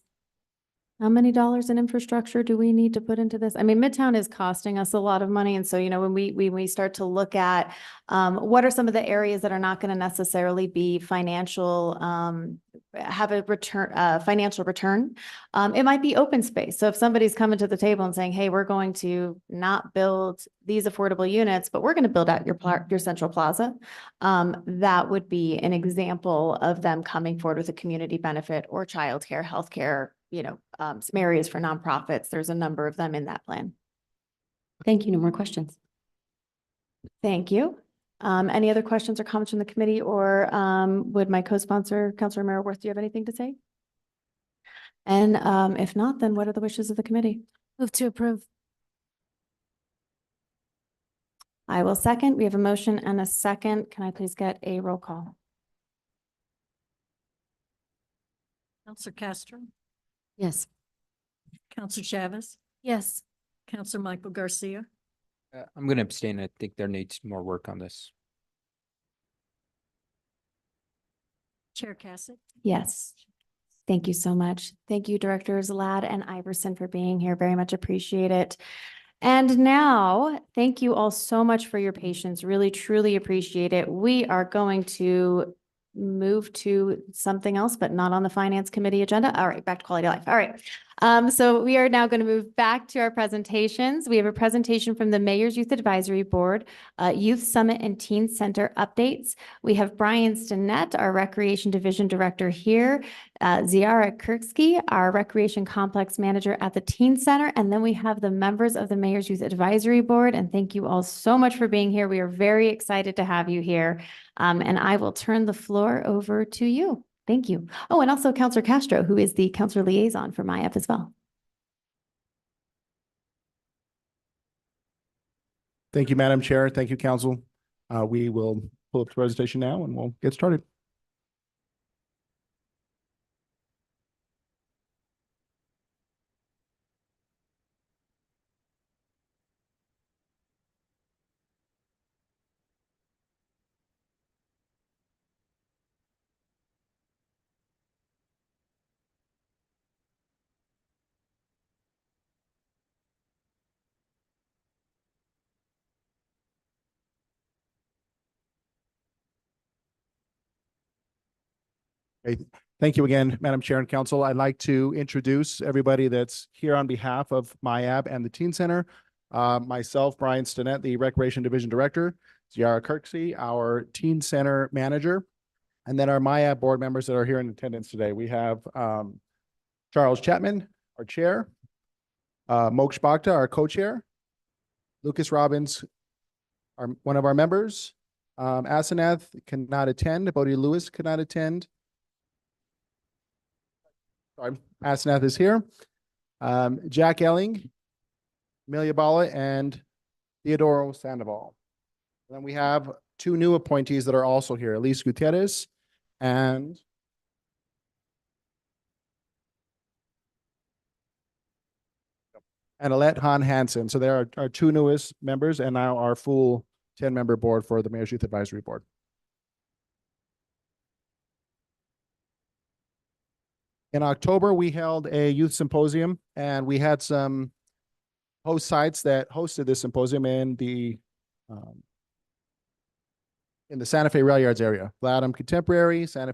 how many dollars in infrastructure do we need to put into this? I mean, Midtown is costing us a lot of money. And so, when we start to look at what are some of the areas that are not going to necessarily be financial, have a return, financial return, it might be open space. So if somebody's coming to the table and saying, hey, we're going to not build these affordable units, but we're going to build out your central plaza, that would be an example of them coming forward with a community benefit or childcare, healthcare, some areas for nonprofits. There's a number of them in that plan. Thank you. No more questions. Thank you. Any other questions or comments from the committee, or would my co-sponsor, Councilor Maraworth, do you have anything to say? And if not, then what are the wishes of the committee? Move to approve. I will second. We have a motion and a second. Can I please get a roll call? Counselor Castro, Yes. Counselor Chavez, Yes. Counselor Michael Garcia, I'm going to abstain. I think there needs more work on this. Chair Cassatt. Yes. Thank you so much. Thank you, Directors Ladd and Iverson, for being here. Very much appreciate it. And now, thank you all so much for your patience. Really, truly appreciate it. We are going to move to something else, but not on the Finance Committee agenda. All right, back to quality of life. All right. So we are now going to move back to our presentations. We have a presentation from the Mayor's Youth Advisory Board, Youth Summit and Teen Center updates. We have Brian Stinnett, our Recreation Division Director here, Ziara Kirksky, our Recreation Complex Manager at the Teen Center, and then we have the members of the Mayor's Youth Advisory Board. And thank you all so much for being here. We are very excited to have you here. And I will turn the floor over to you. Thank you. Oh, and also Councilor Castro, who is the Councilor Liaison for MIAP as well. Thank you, Madam Chair. Thank you, Council. We will pull up the presentation now and we'll get started. Okay. Thank you again, Madam Chair and Council. I'd like to introduce everybody that's here on behalf of MIAB and the Teen Center. Myself, Brian Stinnett, the Recreation Division Director, Ziara Kirksey, our Teen Center Manager, and then our MIAB board members that are here in attendance today. We have Charles Chapman, our Chair, Moksh Bhakta, our co-chair. Lucas Robbins, one of our members. Asenath cannot attend. Bodhi Lewis could not attend. Sorry, Asenath is here. Jack Elling, Amelia Bala, and Theodoro Sandoval. Then we have two new appointees that are also here, Elise Gutierrez and Alette Han Hansen. So they are our two newest members and now our full 10-member board for the Mayor's Youth Advisory Board. In October, we held a youth symposium and we had some host sites that hosted this symposium in the Santa Fe Rail Yards area. Gladom Contemporary, Santa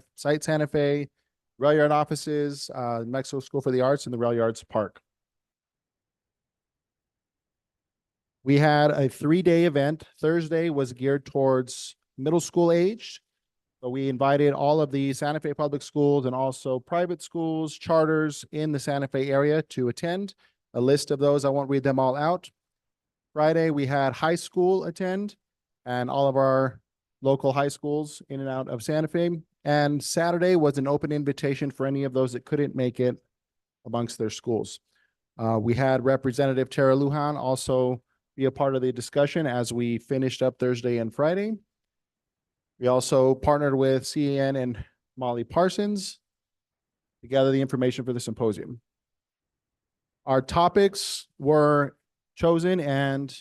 Fe, Rail Yard offices, Mexico School for the Arts, and the Rail Yards Park. We had a 3-day event. Thursday was geared towards middle school age. So we invited all of the Santa Fe public schools and also private schools, charters in the Santa Fe area to attend. A list of those, I won't read them all out. Friday, we had high school attend and all of our local high schools in and out of Santa Fe. And Saturday was an open invitation for any of those that couldn't make it amongst their schools. We had Representative Tara Lujan also be a part of the discussion as we finished up Thursday and Friday. We also partnered with CAN and Molly Parsons to gather the information for the symposium. Our topics were chosen and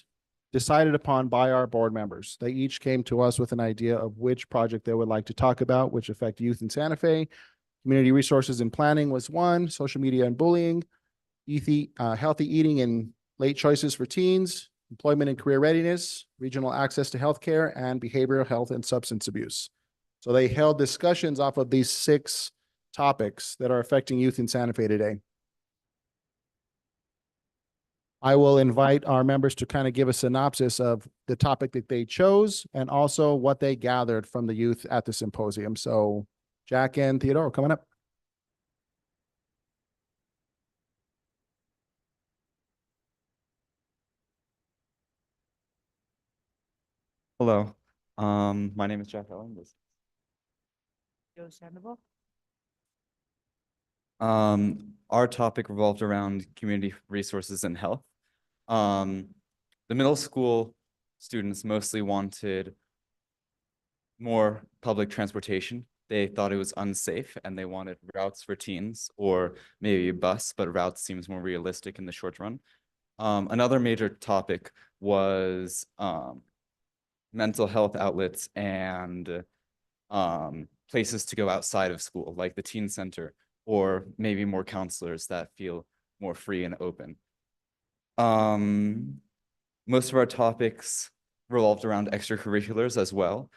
decided upon by our board members. They each came to us with an idea of which project they would like to talk about, which affect youth in Santa Fe. Community resources and planning was one, social media and bullying, healthy eating and late choices for teens, employment and career readiness, regional access to healthcare, and behavioral health and substance abuse. So they held discussions off of these 6 topics that are affecting youth in Santa Fe today. I will invite our members to kind of give a synopsis of the topic that they chose and also what they gathered from the youth at the symposium. So Jack and Theodore coming up. Hello, my name is Jack Elling. Our topic revolved around community resources and health. The middle school students mostly wanted more public transportation. They thought it was unsafe and they wanted routes for teens or maybe a bus, but routes seems more realistic in the short run. Another major topic was mental health outlets and places to go outside of school, like the teen center, or maybe more counselors that feel more free and open. Most of our topics revolved around extracurriculars as well.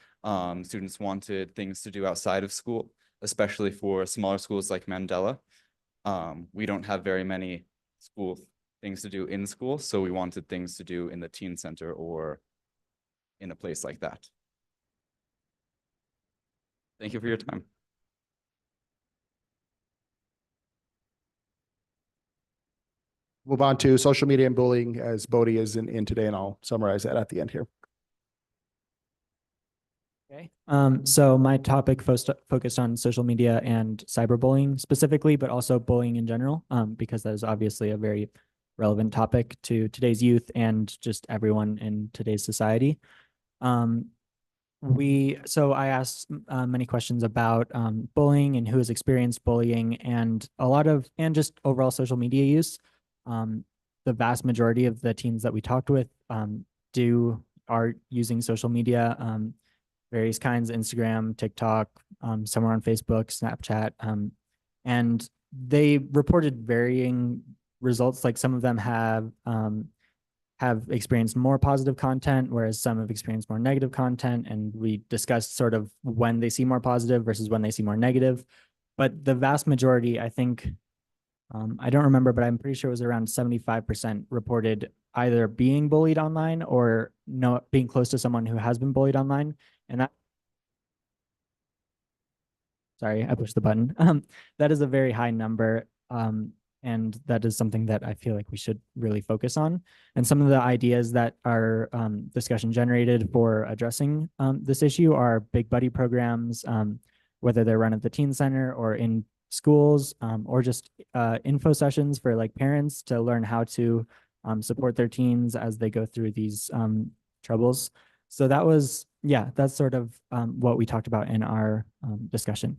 Students wanted things to do outside of school, especially for smaller schools like Mandela. We don't have very many things to do in school, so we wanted things to do in the teen center or in a place like that. Thank you for your time. Move on to social media and bullying as Bodhi is in today, and I'll summarize that at the end here. Okay. So my topic focused on social media and cyberbullying specifically, but also bullying in general, because that is obviously a very relevant topic to today's youth and just everyone in today's society. So I asked many questions about bullying and who has experienced bullying and just overall social media use. The vast majority of the teens that we talked with are using social media, various kinds, Instagram, TikTok, somewhere on Facebook, Snapchat, and they reported varying results. Like some of them have experienced more positive content, whereas some have experienced more negative content. And we discussed sort of when they see more positive versus when they see more negative. But the vast majority, I think, I don't remember, but I'm pretty sure it was around 75% reported either being bullied online or being close to someone who has been bullied online. And sorry, I pushed the button. That is a very high number. And that is something that I feel like we should really focus on. And some of the ideas that our discussion generated for addressing this issue are big buddy programs, whether they're run at the teen center or in schools, or just info sessions for like parents to learn how to support their teens as they go through these troubles. So that was, yeah, that's sort of what we talked about in our discussion.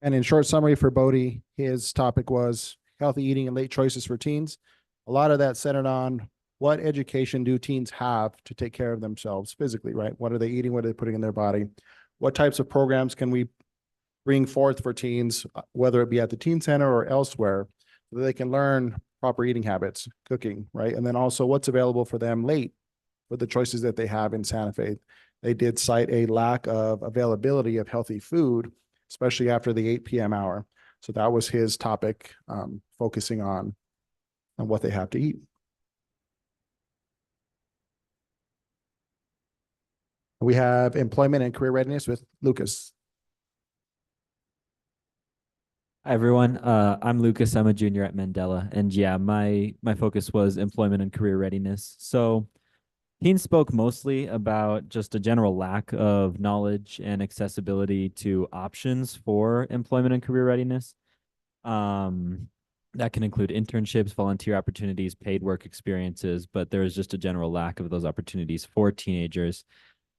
And in short summary for Bodie, his topic was healthy eating and late choices for teens. A lot of that centered on what education do teens have to take care of themselves physically, right? What are they eating? What are they putting in their body? What types of programs can we bring forth for teens, whether it be at the teen center or elsewhere, so that they can learn proper eating habits, cooking, right? And then also what's available for them late with the choices that they have in Santa Fe. They did cite a lack of availability of healthy food, especially after the 8 p.m. hour. So that was his topic, focusing on what they have to eat. We have employment and career readiness with Lucas. Hi, everyone. I'm Lucas. I'm a junior at Mandela. And yeah, my focus was employment and career readiness. So Dean spoke mostly about just a general lack of knowledge and accessibility to options for employment and career readiness. That can include internships, volunteer opportunities, paid work experiences, but there is just a general lack of those opportunities for teenagers.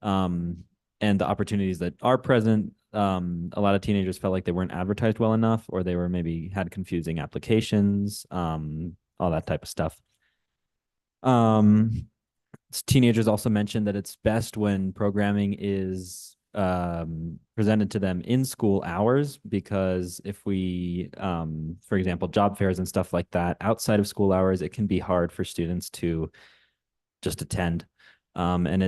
And the opportunities that are present, a lot of teenagers felt like they weren't advertised well enough, or they were maybe had confusing applications, all that type of stuff. Teenagers also mentioned that it's best when programming is presented to them in school hours, because if we, for example, job fairs and stuff like that, outside of school hours, it can be hard for students to just attend. And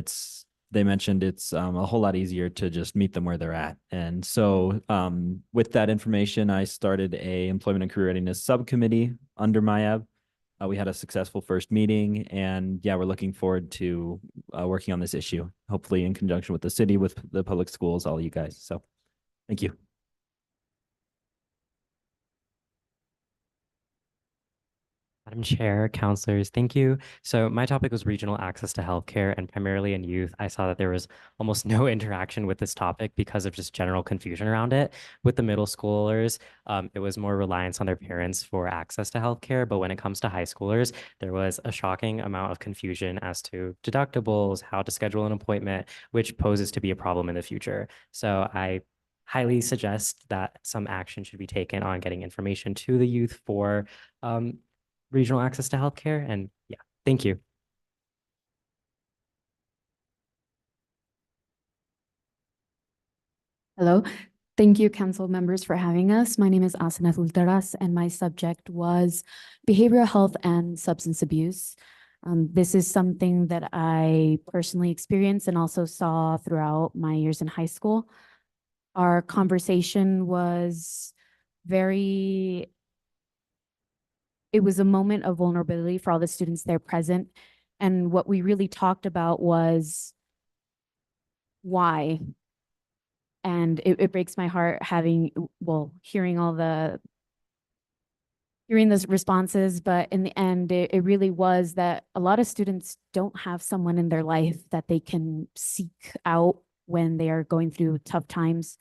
they mentioned it's a whole lot easier to just meet them where they're at. And so with that information, I started a employment and career readiness subcommittee under MIAB. We had a successful first meeting, and yeah, we're looking forward to working on this issue, hopefully in conjunction with the city, with the public schools, all you guys. So thank you. Madam Chair, counselors, thank you. So my topic was regional access to healthcare, and primarily in youth, I saw that there was almost no interaction with this topic because of just general confusion around it. With the middle schoolers, it was more reliance on their parents for access to healthcare. But when it comes to high schoolers, there was a shocking amount of confusion as to deductibles, how to schedule an appointment, which poses to be a problem in the future. So I highly suggest that some action should be taken on getting information to the youth for regional access to healthcare. And yeah, thank you. Hello. Thank you, council members, for having us. My name is Asana Ultaras, and my subject was behavioral health and substance abuse. This is something that I personally experienced and also saw throughout my years in high school. Our conversation was it was a moment of vulnerability for all the students there present. And what we really talked about was why. And it breaks my heart hearing those responses, but in the end, it really was that a lot of students don't have someone in their life that they can seek out when they are going through tough times.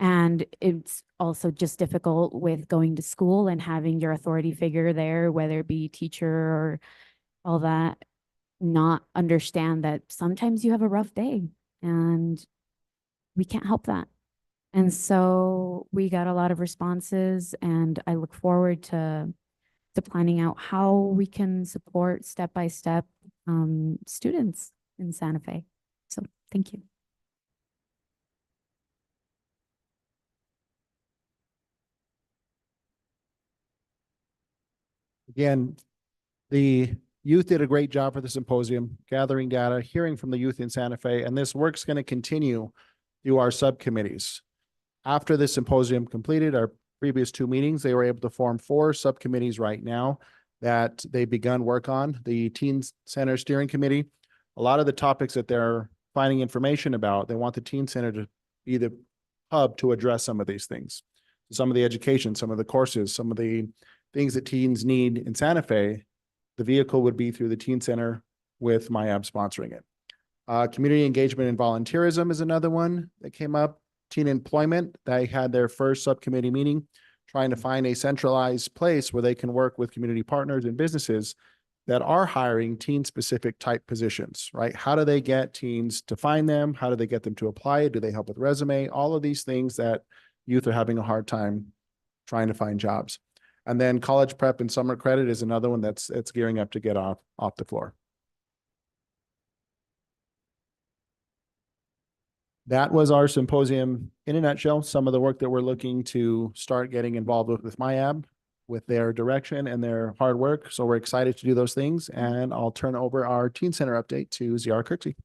And it's also just difficult with going to school and having your authority figure there, whether it be teacher or all that, not understand that sometimes you have a rough day and we can't help that. And so we got a lot of responses, and I look forward to planning out how we can support step by step students in Santa Fe. So thank you. Again, the youth did a great job for the symposium, gathering data, hearing from the youth in Santa Fe, and this work's going to continue through our subcommittees. After this symposium completed, our previous 2 meetings, they were able to form 4 subcommittees right now that they've begun work on. The Teen Center Steering Committee, a lot of the topics that they're finding information about, they want the Teen Center to be the hub to address some of these things. Some of the education, some of the courses, some of the things that teens need in Santa Fe, the vehicle would be through the Teen Center with MyAb sponsoring it. Community engagement and volunteerism is another one that came up. Teen employment, they had their first subcommittee meeting, trying to find a centralized place where they can work with community partners and businesses that are hiring teen-specific type positions, right? How do they get teens to find them? How do they get them to apply? Do they help with resume? All of these things that youth are having a hard time trying to find jobs. And then college prep and summer credit is another one that's gearing up to get off the floor. That was our symposium in a nutshell, some of the work that we're looking to start getting involved with MyAb, with their direction and their hard work. So we're excited to do those things. And I'll turn over our Teen Center update to Ziara Kirksey.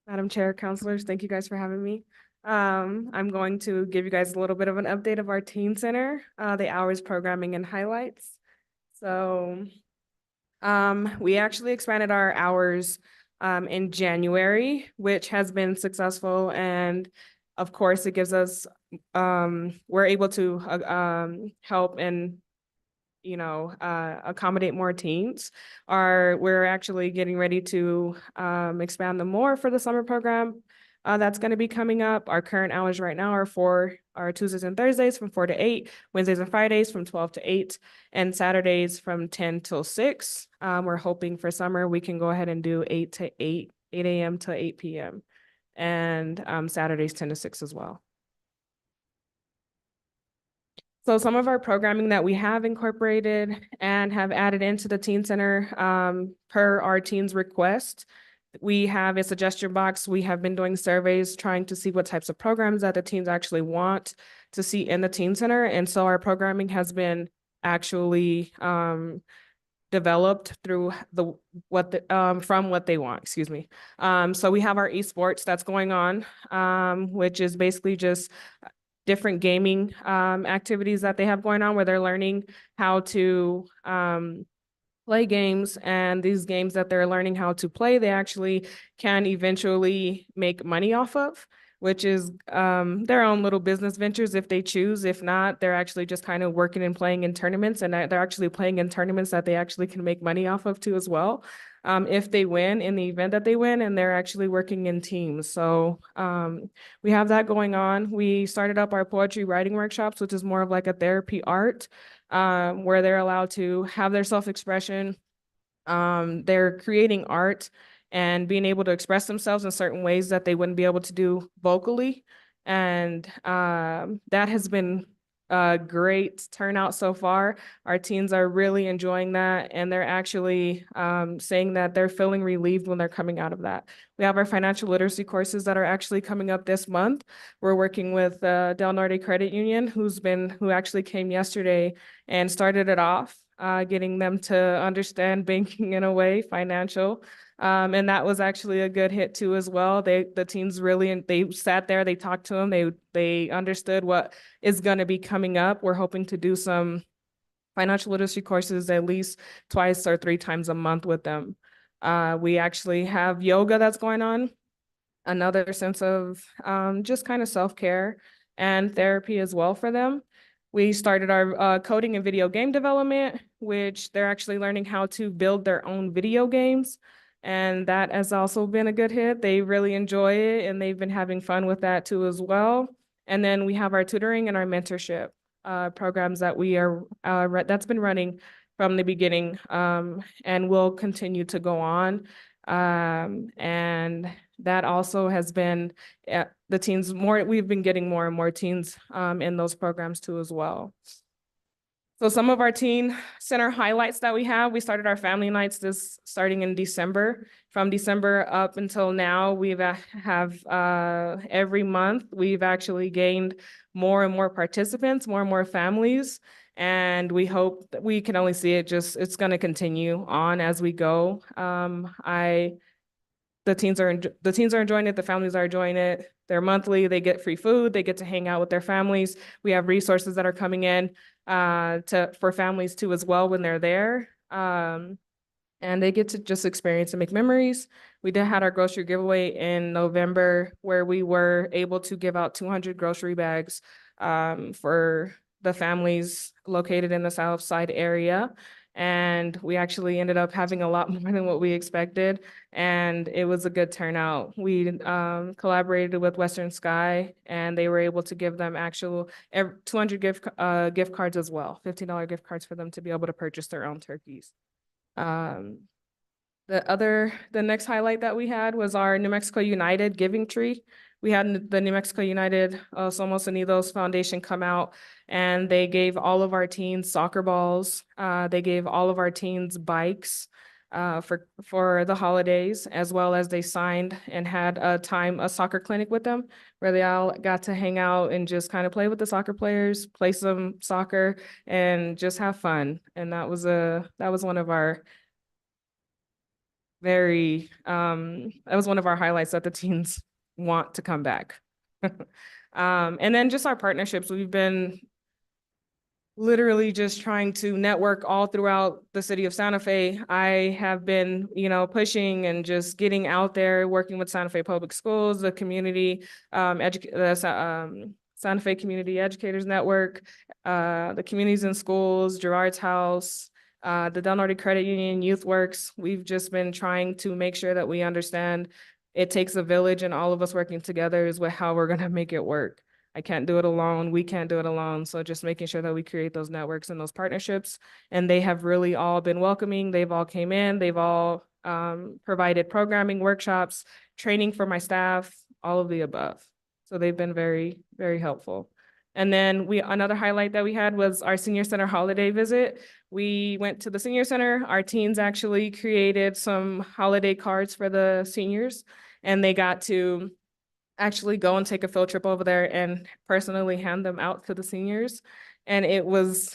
Madam Chair, counselors, thank you guys for having me. I'm going to give you guys a little bit of an update of our Teen Center, the hours, programming, and highlights. So we actually expanded our hours in January, which has been successful. And of course, it gives us, we're able to help and, accommodate more teens. We're actually getting ready to expand them more for the summer program. That's going to be coming up. Our current hours right now are Tuesdays and Thursdays from 4 to 8, Wednesdays and Fridays from 12 to 8, and Saturdays from 10 till 6. We're hoping for summer we can go ahead and do 8 a.m. to 8 p.m. and Saturdays 10 to 6 as well. So some of our programming that we have incorporated and have added into the Teen Center per our teens' request. We have a suggestion box. We have been doing surveys trying to see what types of programs that the teens actually want to see in the Teen Center. And so our programming has been actually developed through from what they want, excuse me. So we have our esports that's going on, which is basically just different gaming activities that they have going on where they're learning how to play games, and these games that they're learning how to play, they actually can eventually make money off of, which is their own little business ventures if they choose. If not, they're actually just kind of working and playing in tournaments, and they're actually playing in tournaments that they actually can make money off of too as well. If they win in the event that they win, and they're actually working in teams. So we have that going on. We started up our poetry writing workshops, which is more of like a therapy art, where they're allowed to have their self-expression. They're creating art and being able to express themselves in certain ways that they wouldn't be able to do vocally. And that has been a great turnout so far. Our teens are really enjoying that, and they're actually saying that they're feeling relieved when they're coming out of that. We have our financial literacy courses that are actually coming up this month. We're working with Del Norte Credit Union, who actually came yesterday and started it off, getting them to understand banking in a way, financial. And that was actually a good hit too as well. The teens really, they sat there, they talked to them, they understood what is going to be coming up. We're hoping to do some financial literacy courses at least 2 or 3 times a month with them. We actually have yoga that's going on, another sense of just kind of self-care and therapy as well for them. We started our coding and video game development, which they're actually learning how to build their own video games. And that has also been a good hit. They really enjoy it, and they've been having fun with that too as well. And then we have our tutoring and our mentorship programs that we are that's been running from the beginning, and will continue to go on. And that also has been the teens we've been getting more and more teens in those programs too as well. So some of our Teen Center highlights that we have, we started our family nights starting in December. From December up until now, we've every month, we've actually gained more and more participants, more and more families. And we hope that we can only see it's going to continue on as we go. The teens are enjoying it. The families are enjoying it. They're monthly. They get free food. They get to hang out with their families. We have resources that are coming in for families too as well when they're there. and they get to just experience and make memories. We did had our grocery giveaway in November where we were able to give out 200 grocery bags for the families located in the South Side area. And we actually ended up having a lot more than what we expected, and it was a good turnout. We collaborated with Western Sky, and they were able to give them 200 gift cards as well, $15 gift cards for them to be able to purchase their own turkeys. The next highlight that we had was our New Mexico United Giving Tree. We had the New Mexico United Somos Unidos Foundation come out, and they gave all of our teens soccer balls. They gave all of our teens bikes for the holidays, as well as they signed and had a soccer clinic with them where they all got to hang out and just kind of play with the soccer players, play some soccer, and just have fun. And that was one of our highlights that the teens want to come back. And then just our partnerships. We've been literally just trying to network all throughout the city of Santa Fe. I have been, pushing and just getting out there, working with Santa Fe Public Schools, the community, Santa Fe Community Educators Network, the Communities in Schools, Gerard's House, the Del Norte Credit Union, Youth Works. We've just been trying to make sure that we understand it takes a village, and all of us working together is how we're going to make it work. I can't do it alone. We can't do it alone. So just making sure that we create those networks and those partnerships. And they have really all been welcoming. They've all came in. They've all provided programming, workshops, training for my staff, all of the above. So they've been very, very helpful. And then another highlight that we had was our senior center holiday visit. We went to the senior center. Our teens actually created some holiday cards for the seniors, and they got to actually go and take a field trip over there and personally hand them out to the seniors. And it was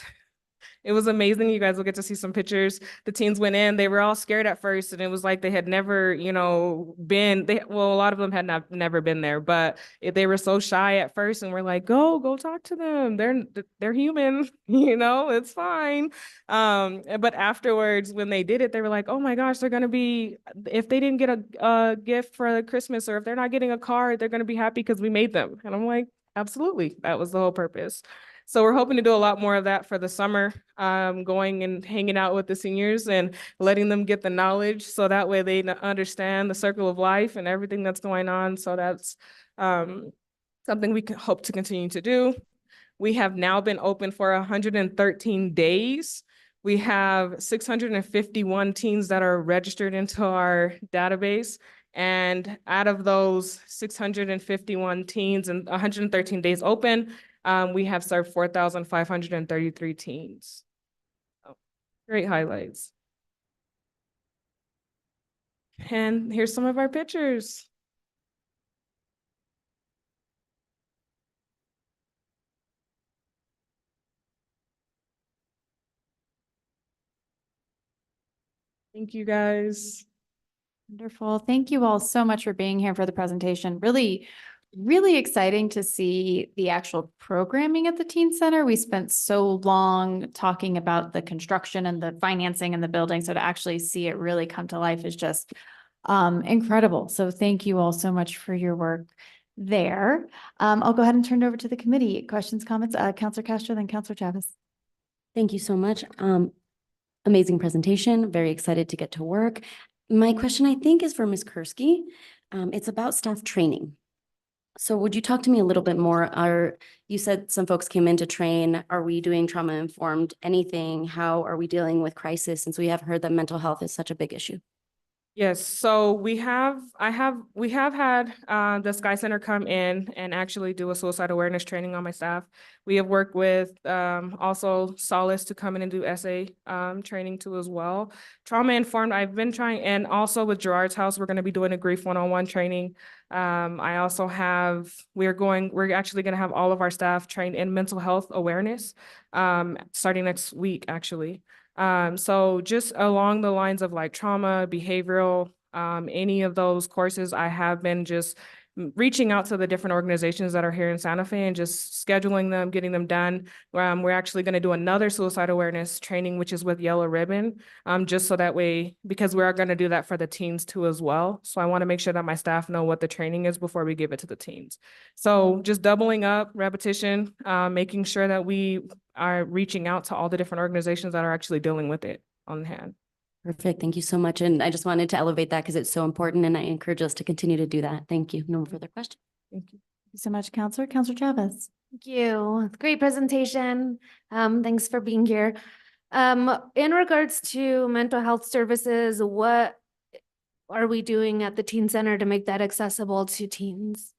amazing. You guys will get to see some pictures. The teens went in, they were all scared at first, and it was like they had never, been, a lot of them had never been there, but they were so shy at first, and we're like, go talk to them. They're human, it's fine. But afterwards, when they did it, they were like, oh my gosh, they're going to be, if they didn't get a gift for Christmas, or if they're not getting a card, they're going to be happy because we made them. And I'm like, absolutely. That was the whole purpose. So we're hoping to do a lot more of that for the summer, going and hanging out with the seniors and letting them get the knowledge, so that way they understand the circle of life and everything that's going on. So that's something we can hope to continue to do. We have now been open for 113 days. We have 651 teens that are registered into our database. And out of those 651 teens and 113 days open, we have served 4,533 teens. Oh, great highlights. And here's some of our pictures. Thank you, guys. Wonderful. Thank you all so much for being here for the presentation. Really, really exciting to see the actual programming at the Teen Center. We spent so long talking about the construction and the financing and the building. So to actually see it really come to life is just incredible. So thank you all so much for your work there. I'll go ahead and turn it over to the committee. Questions, comments? Counselor Castro, then Counselor Chavez. Thank you so much. Amazing presentation. Very excited to get to work. My question, I think, is for Ms. Kursky. It's about staff training. So would you talk to me a little bit more? You said some folks came in to train. Are we doing trauma-informed anything? How are we dealing with crisis? Since we have heard that mental health is such a big issue. Yes, so we have had the Sky Center come in and actually do a suicide awareness training on my staff. We have worked with also Solace to come in and do essay training too as well. Trauma informed, I've been trying, and also with Gerard's House, we're going to be doing a grief 101 training. I also have, we're actually going to have all of our staff trained in mental health awareness starting next week, actually. So just along the lines of like trauma, behavioral, any of those courses, I have been just reaching out to the different organizations that are here in Santa Fe and just scheduling them, getting them done. We're actually going to do another suicide awareness training, which is with Yellow Ribbon, just so that way, because we are going to do that for the teens too as well. So I want to make sure that my staff know what the training is before we give it to the teens. So just doubling up, repetition, making sure that we are reaching out to all the different organizations that are actually dealing with it on hand. Perfect. Thank you so much. And I just wanted to elevate that because it's so important and I encourage us to continue to do that. Thank you. No further questions. Thank you. Thank you so much, Counselor. Counselor Chavez. Thank you. Great presentation. Thanks for being here. In regards to mental health services, what are we doing at the Teen Center to make that accessible to teens?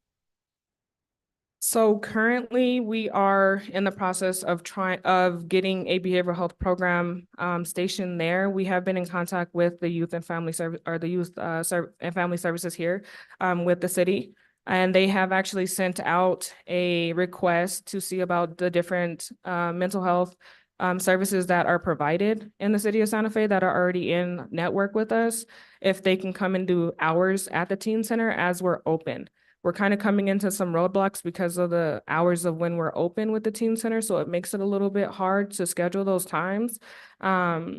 So currently, we are in the process of getting a behavioral health program stationed there. We have been in contact with the youth and family service or the youth and family services here with the city. And they have actually sent out a request to see about the different mental health services that are provided in the city of Santa Fe that are already in network with us, if they can come and do hours at the Teen Center as we're open. We're kind of coming into some roadblocks because of the hours of when we're open with the Teen Center, so it makes it a little bit hard to schedule those times. But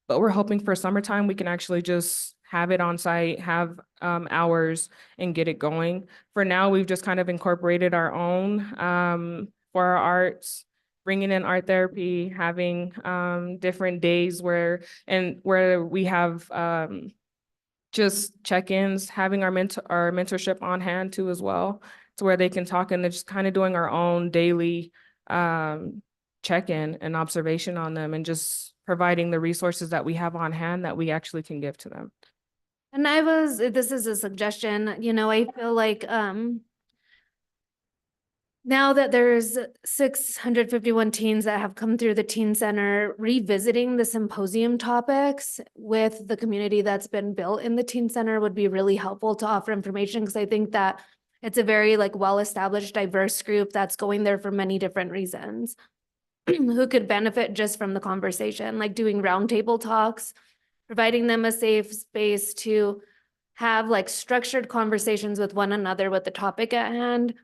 we're hoping for summertime, we can actually just have it on site, have hours and get it going. For now, we've just kind of incorporated our own for our arts, bringing in art therapy, having different days where we have just check-ins, having our mentorship on hand too as well, to where they can talk and they're just kind of doing our own daily check-in and observation on them and just providing the resources that we have on hand that we actually can give to them. And this is a suggestion, I feel like, now that there's 651 teens that have come through the Teen Center, revisiting the symposium topics with the community that's been built in the Teen Center would be really helpful to offer information, because I think that it's a very well-established, diverse group that's going there for many different reasons who could benefit just from the conversation, like doing roundtable talks, providing them a safe space to have structured conversations with one another with the topic at hand.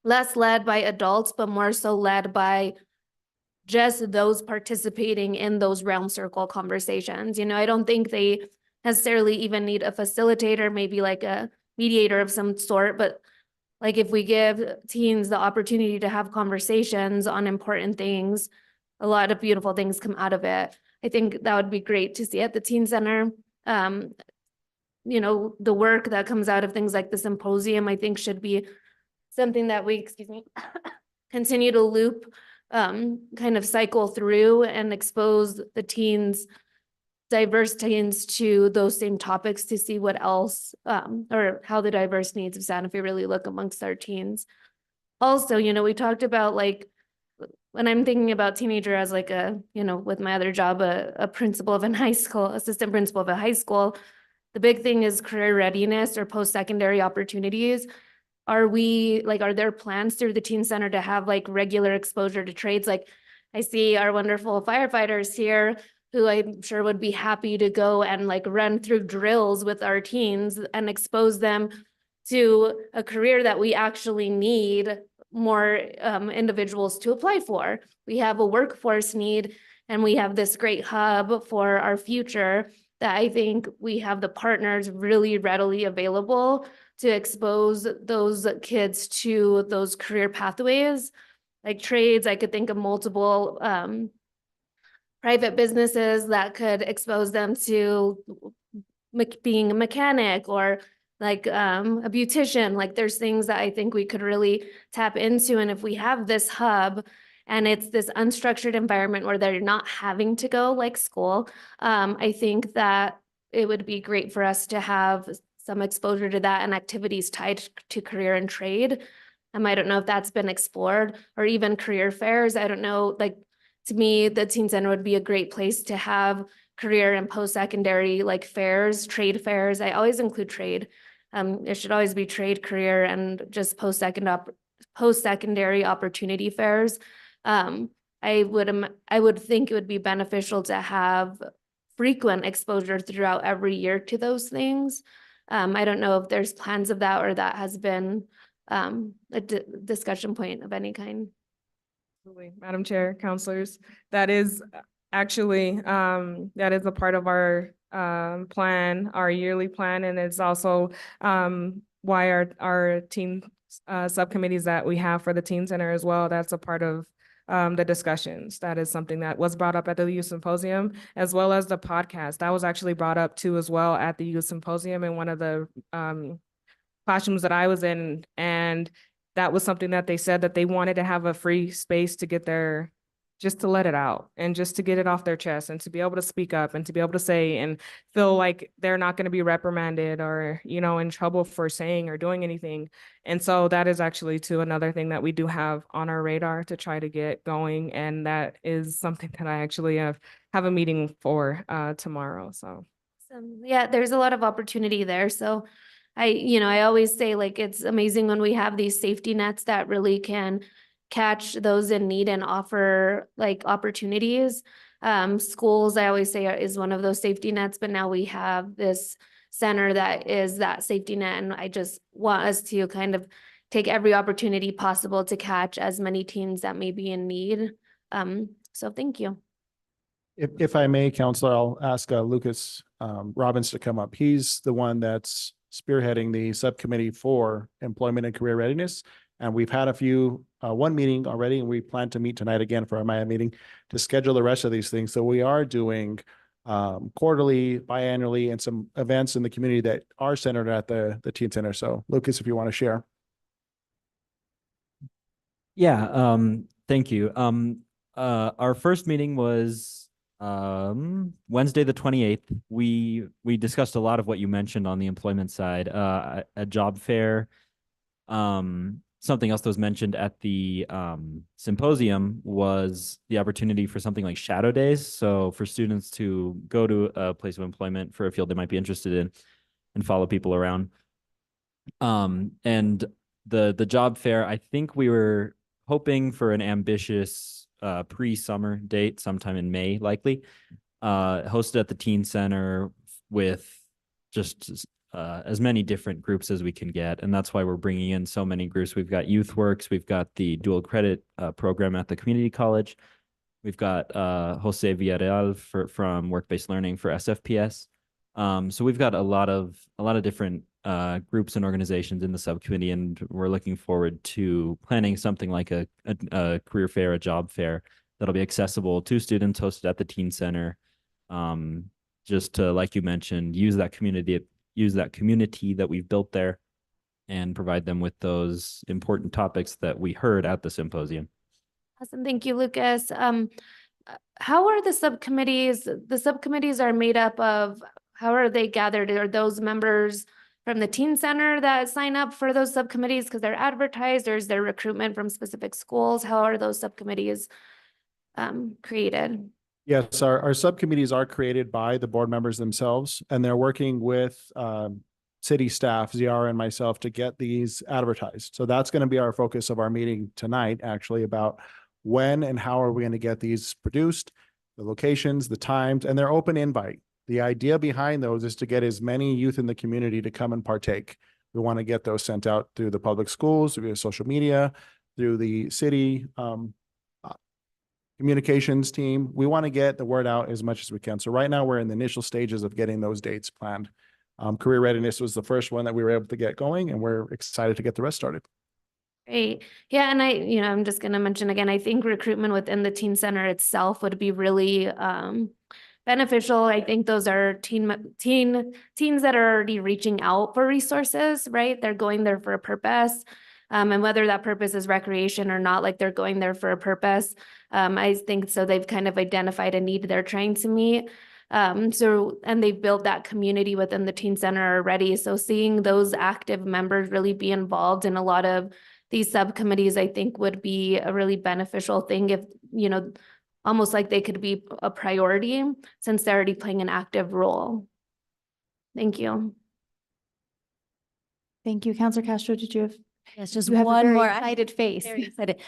Less led by adults, but more so led by just those participating in those round circle conversations. I don't think they necessarily even need a facilitator, maybe a mediator of some sort, but if we give teens the opportunity to have conversations on important things, a lot of beautiful things come out of it. I think that would be great to see at the Teen Center. The work that comes out of things like the symposium, I think should be something that we, continue to loop, kind of cycle through and expose the teens, diverse teens to those same topics to see what else, or how the diverse needs of Santa Fe really look amongst our teens. Also, we talked about when I'm thinking about teenager as with my other job, a principal of a high school, assistant principal of a high school, the big thing is career readiness or post-secondary opportunities. Are there plans through the Teen Center to have regular exposure to trades? I see our wonderful firefighters here who I'm sure would be happy to go and run through drills with our teens and expose them to a career that we actually need more individuals to apply for. We have a workforce need and we have this great hub for our future that I think we have the partners really readily available to expose those kids to those career pathways. Like trades, I could think of multiple private businesses that could expose them to being a mechanic or a beautician. There's things that I think we could really tap into. And if we have this hub and it's this unstructured environment where they're not having to go like school, I think that it would be great for us to have some exposure to that and activities tied to career and trade. I don't know if that's been explored, or even career fairs. I don't know, to me, the Teen Center would be a great place to have career and post-secondary fairs, trade fairs. I always include trade. It should always be trade, career, and just post-secondary opportunity fairs. I would think it would be beneficial to have frequent exposure throughout every year to those things. I don't know if there's plans of that or that has been a discussion point of any kind. Absolutely. Madam Chair, counselors, that is actually, that is a part of our plan, our yearly plan, and it's also why our teen subcommittees that we have for the teen center as well, that's a part of the discussions. That is something that was brought up at the youth symposium, as well as the podcast. That was actually brought up too as well at the youth symposium in one of the classrooms that I was in. And that was something that they said that they wanted to have a free space to get their, just to let it out and just to get it off their chest and to be able to speak up and to be able to say and feel like they're not going to be reprimanded or, you know, in trouble for saying or doing anything. And so that is actually too another thing that we do have on our radar to try to get going. And that is something that I actually have a meeting for tomorrow. So. Yeah, there's a lot of opportunity there. So I always say like, it's amazing when we have these safety nets that really can catch those in need and offer like opportunities. Schools, I always say is one of those safety nets, but now we have this center that is that safety net. And I just want us to kind of take every opportunity possible to catch as many teens that may be in need. So thank you. If I may, Counselor, I'll ask Lucas Robbins to come up. He's the one that's spearheading the subcommittee for employment and career readiness. And we've had one meeting already, and we plan to meet tonight again for our Maya meeting to schedule the rest of these things. So we are doing quarterly, biannually, and some events in the community that are centered at the teen center. So Lucas, if you want to share. Yeah, thank you. Our first meeting was Wednesday, the 28th. We discussed a lot of what you mentioned on the employment side. A job fair. Something else that was mentioned at the symposium was the opportunity for something like shadow days. So for students to go to a place of employment for a field they might be interested in and follow people around. And the job fair, I think we were hoping for an ambitious pre-summer date sometime in May, likely, hosted at the Teen Center with just as many different groups as we can get. And that's why we're bringing in so many groups. We've got YouthWorks, we've got the dual credit program at the community college. We've got Jose Villarreal from Work-Based Learning for SFPS. So we've got a lot of different groups and organizations in the subcommittee, and we're looking forward to planning something like a career fair, a job fair that'll be accessible to students, hosted at the Teen Center. Just to, like you mentioned, use that community that we've built there and provide them with those important topics that we heard at the symposium. Awesome. Thank you, Lucas. How are the subcommittees? The subcommittees are made up of, how are they gathered? Are those members from the Teen Center that sign up for those subcommittees because they're advertised, or is there recruitment from specific schools? How are those subcommittees created? Yes, our subcommittees are created by the board members themselves, and they're working with city staff, ZR and myself, to get these advertised. So that's going to be our focus of our meeting tonight, actually, about when and how are we going to get these produced, the locations, the times, and they're open invite. The idea behind those is to get as many youth in the community to come and partake. We want to get those sent out through the public schools, through social media, through the city communications team. We want to get the word out as much as we can. So right now we're in the initial stages of getting those dates planned. Career readiness was the first one that we were able to get going, and we're excited to get the rest started. Great. Yeah. And I'm just going to mention again, I think recruitment within the Teen Center itself would be really beneficial. I think those are teens that are already reaching out for resources, right? They're going there for a purpose. And whether that purpose is recreation or not, like they're going there for a purpose. I think so they've kind of identified a need they're trying to meet. And they've built that community within the Teen Center already. So seeing those active members really be involved in a lot of these subcommittees, I think would be a really beneficial thing if, almost like they could be a priority since they're already playing an active role. Thank you. Thank you. Counselor Castro, did you have Yes, just You have a one very more. excited face. Very excited.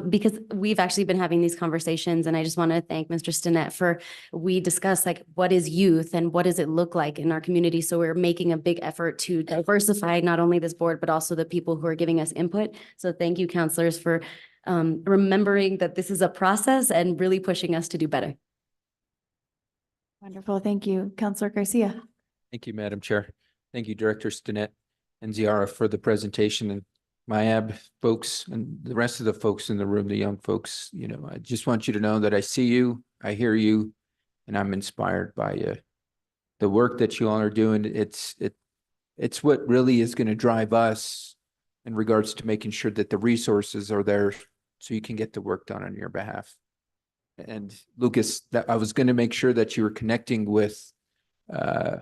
Because we've actually been having these conversations and I just want to thank Mr. Stinnett for, we discussed like, what is youth and what does it look like in our community? So we're making a big effort to diversify not only this board, but also the people who are giving us input. So thank you, counselors, for remembering that this is a process and really pushing us to do better. Wonderful. Thank you. Counselor Garcia. Thank you, Madam Chair. Thank you, Director Stinnett and Ziara for the presentation, and MIAB folks and the rest of the folks in the room, the young folks. You know, I just want you to know that I see you, I hear you, and I'm inspired by the work that you all are doing. It's what really is going to drive us in regards to making sure that the resources are there so you can get the work done on your behalf. And Lucas, that I was going to make sure that you were connecting with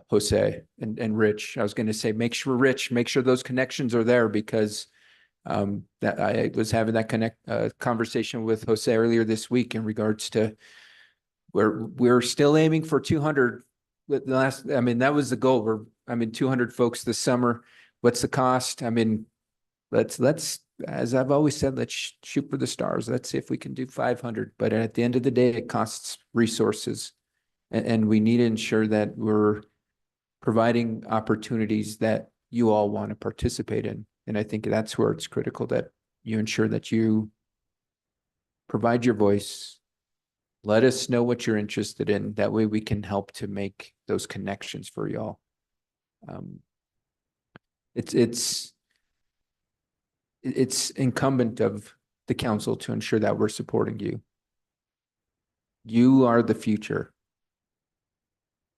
Jose and Rich. I was going to say, make sure those connections are there, because that I was having that conversation with Jose earlier this week in regards to where we're still aiming for 200. That was the goal. 200 folks this summer. What's the cost? Let's, as I've always said, let's shoot for the stars. Let's see if we can do 500. But at the end of the day, it costs resources. And we need to ensure that we're providing opportunities that you all want to participate in. And I think that's where it's critical that you ensure that you provide your voice. Let us know what you're interested in. That way we can help to make those connections for y'all. It's incumbent of the council to ensure that we're supporting you. You are the future.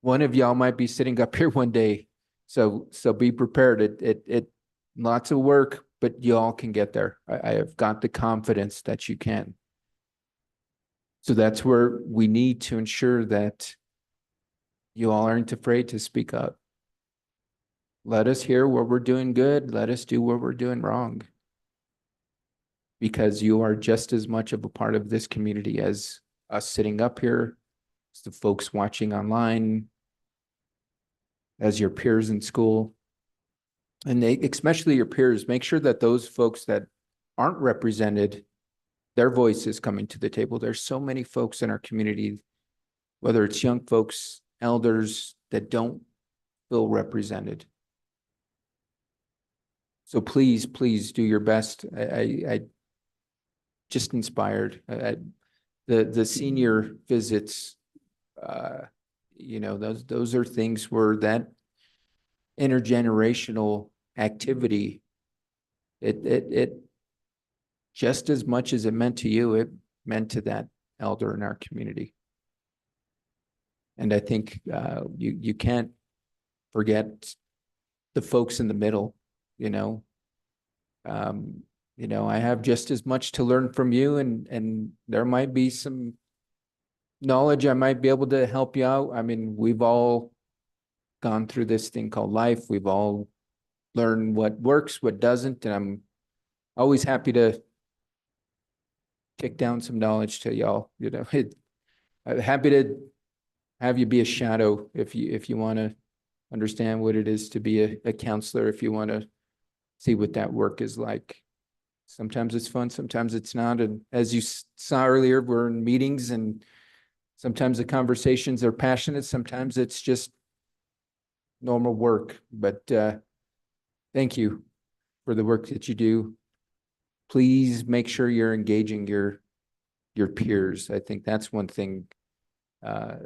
One of y'all might be sitting up here one day, so be prepared. It lots of work, but y'all can get there. I have got the confidence that you can. So that's where we need to ensure that you all aren't afraid to speak up. Let us hear where we're doing good. Let us do where we're doing wrong. Because you are just as much of a part of this community as us sitting up here, as the folks watching online, as your peers in school. And especially your peers, make sure that those folks that aren't represented, their voice is coming to the table. There's so many folks in our community, whether it's young folks, elders, that don't feel represented. So please do your best. I just inspired. The senior visits, those are things where that intergenerational activity, it just as much as it meant to you, it meant to that elder in our community. And I think you can't forget the folks in the middle. I have just as much to learn from you, and there might be some knowledge I might be able to help you out. We've all gone through this thing called life. We've all learned what works, what doesn't, and I'm always happy to kick down some knowledge to y'all. I'm happy to have you be a shadow if you want to understand what it is to be a counselor, if you want to see what that work is like. Sometimes it's fun, sometimes it's not. And as you saw earlier, we're in meetings, and sometimes the conversations are passionate. Sometimes it's just normal work. But thank you for the work that you do. Please make sure you're engaging your peers. I think that's one thing, I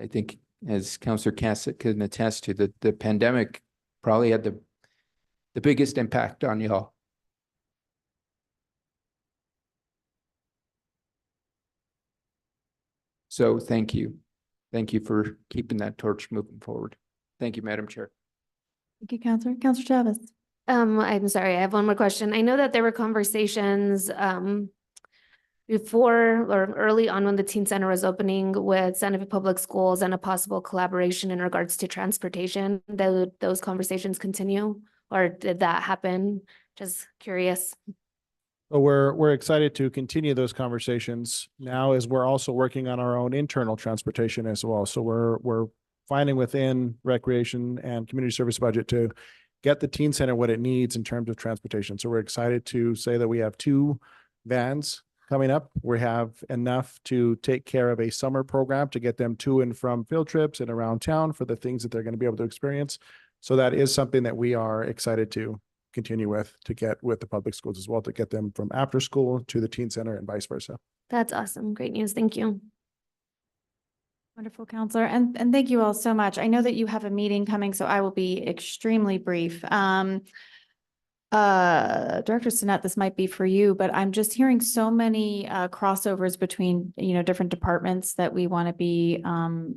think, as Councilor Cassett can attest to, the pandemic probably had the biggest impact on y'all. So thank you. Thank you for keeping that torch moving forward. Thank you, Madam Chair. Thank you, Counselor. Counselor Chavez. I'm sorry, I have one more question. I know that there were conversations before or early on when the teen center was opening with Santa Fe Public Schools and a possible collaboration in regards to transportation. Those conversations continue, or did that happen? Just curious. So we're excited to continue those conversations now, as we're also working on our own internal transportation as well. So we're finding within recreation and community service budget to get the teen center what it needs in terms of transportation. So we're excited to say that we have 2 vans coming up. We have enough to take care of a summer program to get them to and from field trips and around town for the things that they're going to be able to experience. So that is something that we are excited to continue with, to get with the public schools as well, to get them from after school to the teen center and vice versa. That's awesome. Great news. Thank you. Wonderful, Counselor. And thank you all so much. I know that you have a meeting coming, so I will be extremely brief. Director Sinet, this might be for you, but I'm just hearing so many crossovers between, different departments that we want to be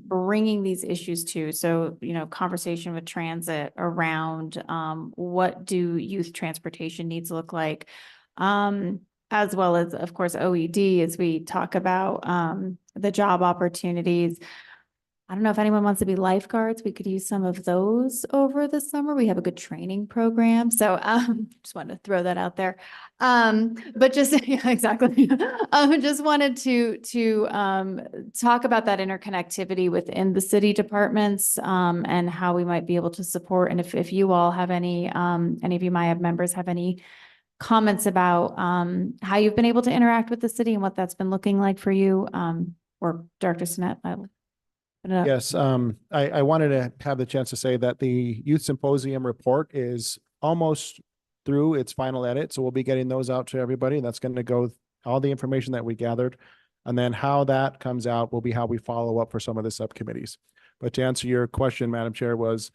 bringing these issues to. So, conversation with transit around what do youth transportation needs look like, as well as, of course, OED as we talk about the job opportunities. I don't know if anyone wants to be lifeguards. We could use some of those over the summer. We have a good training program. So just wanted to throw that out there. But just yeah, exactly. Just wanted to talk about that interconnectivity within the city departments and how we might be able to support. And if you all have any of you MIAB members have any comments about how you've been able to interact with the city and what that's been looking like for you, or Director Sinet. Yes, I wanted to have the chance to say that the Youth Symposium report is almost through its final edit. So we'll be getting those out to everybody. That's going to go all the information that we gathered. And then how that comes out will be how we follow up for some of the subcommittees. But to answer your question, Madam Chair, was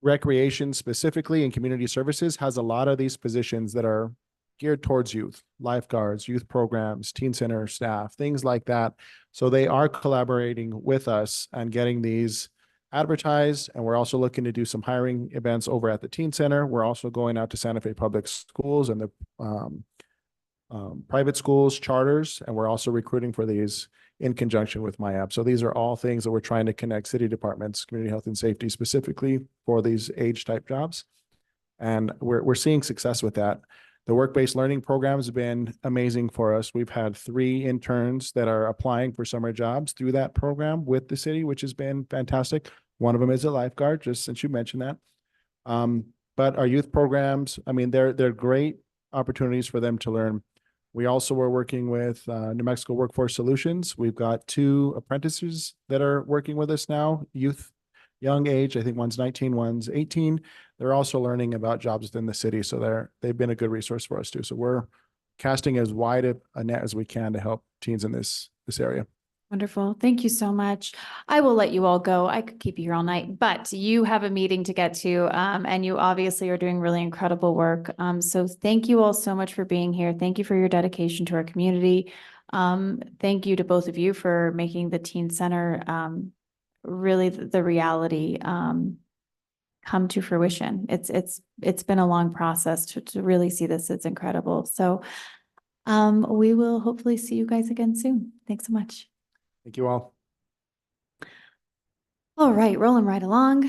recreation specifically and community services has a lot of these positions that are geared towards youth, lifeguards, youth programs, teen center staff, things like that. So they are collaborating with us and getting these advertised. And we're also looking to do some hiring events over at the teen center. We're also going out to Santa Fe Public Schools and the private schools, charters, and we're also recruiting for these in conjunction with MIAB. So these are all things that we're trying to connect city departments, community health and safety specifically for these age type jobs. And we're seeing success with that. The work-based learning program has been amazing for us. We've had 3 interns that are applying for summer jobs through that program with the city, which has been fantastic. One of them is a lifeguard, just since you mentioned that. But our youth programs, I mean, they're great opportunities for them to learn. We also were working with New Mexico Workforce Solutions. We've got 2 apprentices that are working with us now, young age. I think one's 19, one's 18. They're also learning about jobs within the city. So they've been a good resource for us too. So we're casting as wide a net as we can to help teens in this area. Wonderful. Thank you so much. I will let you all go. I could keep you here all night, but you have a meeting to get to, and you obviously are doing really incredible work. So thank you all so much for being here. Thank you for your dedication to our community. Thank you to both of you for making the Teen Center really the reality come to fruition. It's been a long process to really see this. It's incredible. So we will hopefully see you guys again soon. Thanks so much. Thank you all. All right, rolling right along.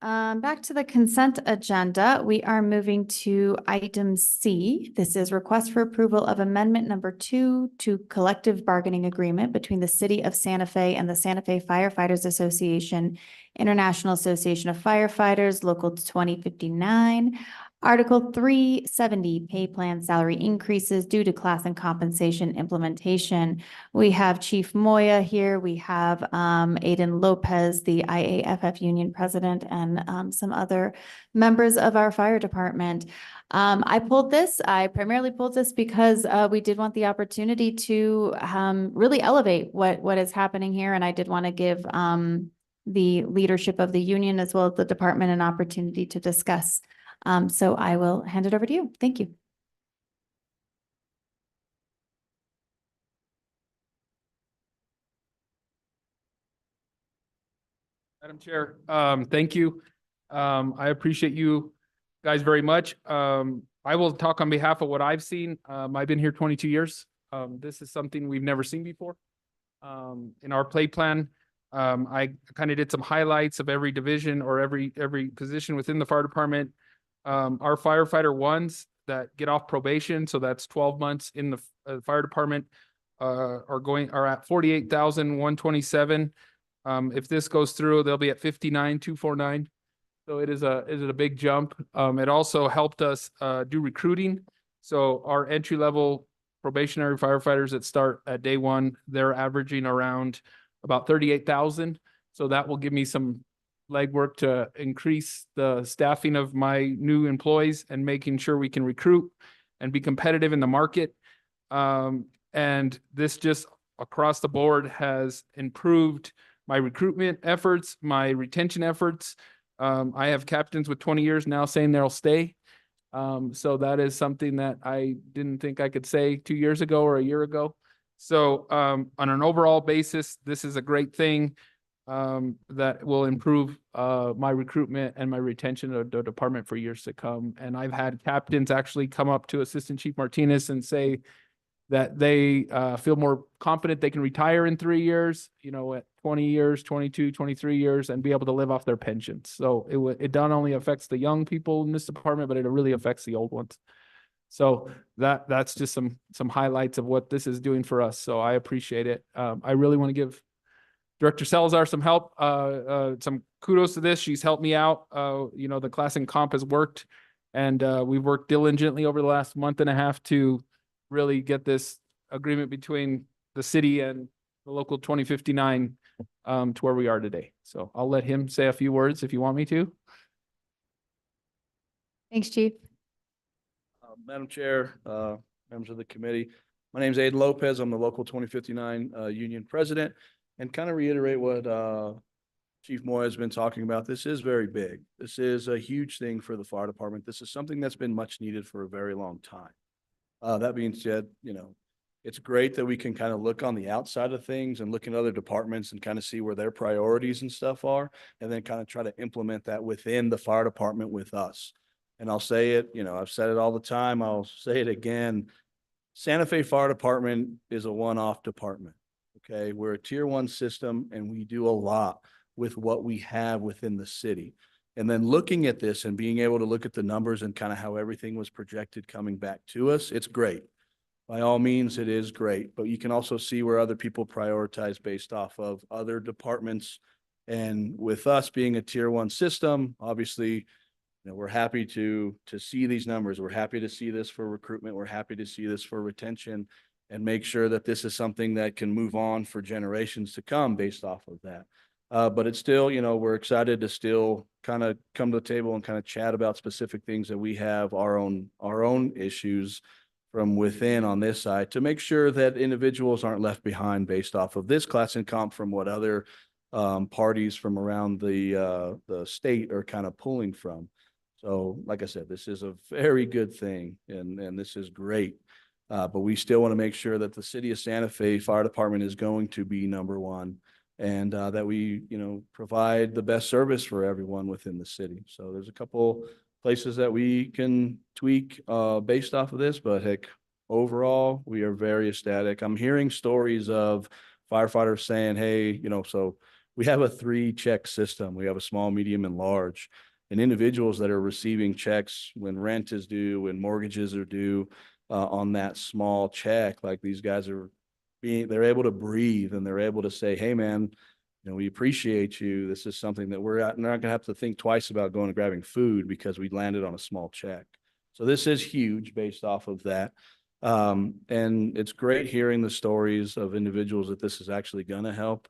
Back to the consent agenda, we are moving to item C. This is request for approval of amendment number 2 to collective bargaining agreement between the City of Santa Fe and the Santa Fe Firefighters Association, International Association of Firefighters, Local 2059. Article 370, pay plan salary increases due to class and compensation implementation. We have Chief Moya here. We have Aiden Lopez, the IAFF union president, and some other members of our fire department. I primarily pulled this because we did want the opportunity to really elevate what is happening here. And I did want to give the leadership of the union as well as the department an opportunity to discuss. So I will hand it over to you. Thank you. Madam Chair, thank you. I appreciate you guys very much. I will talk on behalf of what I've seen. I've been here 22 years. This is something we've never seen before. In our play plan, I kind of did some highlights of every division or every position within the fire department. Our firefighter ones that get off probation, so that's 12 months in the fire department, are at 48,127. If this goes through, they'll be at 59,249. So it is a big jump. It also helped us do recruiting. So our entry-level probationary firefighters that start at day one, they're averaging around about 38,000. So that will give me some legwork to increase the staffing of my new employees and making sure we can recruit and be competitive in the market. And this just across the board has improved my recruitment efforts, my retention efforts. I have captains with 20 years now saying they'll stay. So that is something that I didn't think I could say 2 years ago or a year ago. So on an overall basis, this is a great thing that will improve my recruitment and my retention of the department for years to come. And I've had captains actually come up to Assistant Chief Martinez and say that they feel more confident they can retire in 3 years, you know, at 20 years, 22, 23 years, and be able to live off their pensions. So it not only affects the young people in this department, but it really affects the old ones. So that's just some highlights of what this is doing for us. So I appreciate it. I really want to give Director Salazar some help, some kudos to this. She's helped me out. You know, the class and comp has worked, and we've worked diligently over the last month and a half to really get this agreement between the city and the local 2059 to where we are today. So I'll let him say a few words if you want me to. Thanks, Chief. Madam Chair, members of the committee, my name is Aiden Lopez. I'm the local 2059 union president, and kind of reiterate what Chief Moy has been talking about. This is very big. This is a huge thing for the fire department. This is something that's been much needed for a very long time. That being said, you know, it's great that we can kind of look on the outside of things and look at other departments and kind of see where their priorities and stuff are, and then kind of try to implement that within the fire department with us. And I'll say it, you know, I've said it all the time. I'll say it again. Santa Fe Fire Department is a one-off department. Okay. We're a tier 1 system, and we do a lot with what we have within the city. And then looking at this and being able to look at the numbers and kind of how everything was projected coming back to us, it's great. By all means, it is great, but you can also see where other people prioritize based off of other departments. And with us being a tier 1 system, obviously, you know, we're happy to see these numbers. We're happy to see this for recruitment. We're happy to see this for retention, and make sure that this is something that can move on for generations to come based off of that. But it's still, you know, we're excited to still kind of come to the table and kind of chat about specific things that we have our own issues from within on this side, to make sure that individuals aren't left behind based off of this class and comp from what other parties from around the state are kind of pulling from. So like I said, this is a very good thing, and this is great. But we still want to make sure that the city of Santa Fe Fire Department is going to be number 1, and that we, you know, provide the best service for everyone within the city. So there's a couple places that we can tweak based off of this, but heck, overall, we are very ecstatic. I'm hearing stories of firefighters saying, hey, you know, so we have a 3-check system. We have a small, medium, and large. And individuals that are receiving checks when rent is due, when mortgages are due, on that small check, like these guys are they're able to breathe, and they're able to say, hey man, you know, we appreciate you. This is something that we're not going to have to think twice about going and grabbing food because we landed on a small check. So this is huge based off of that. And it's great hearing the stories of individuals that this is actually going to help.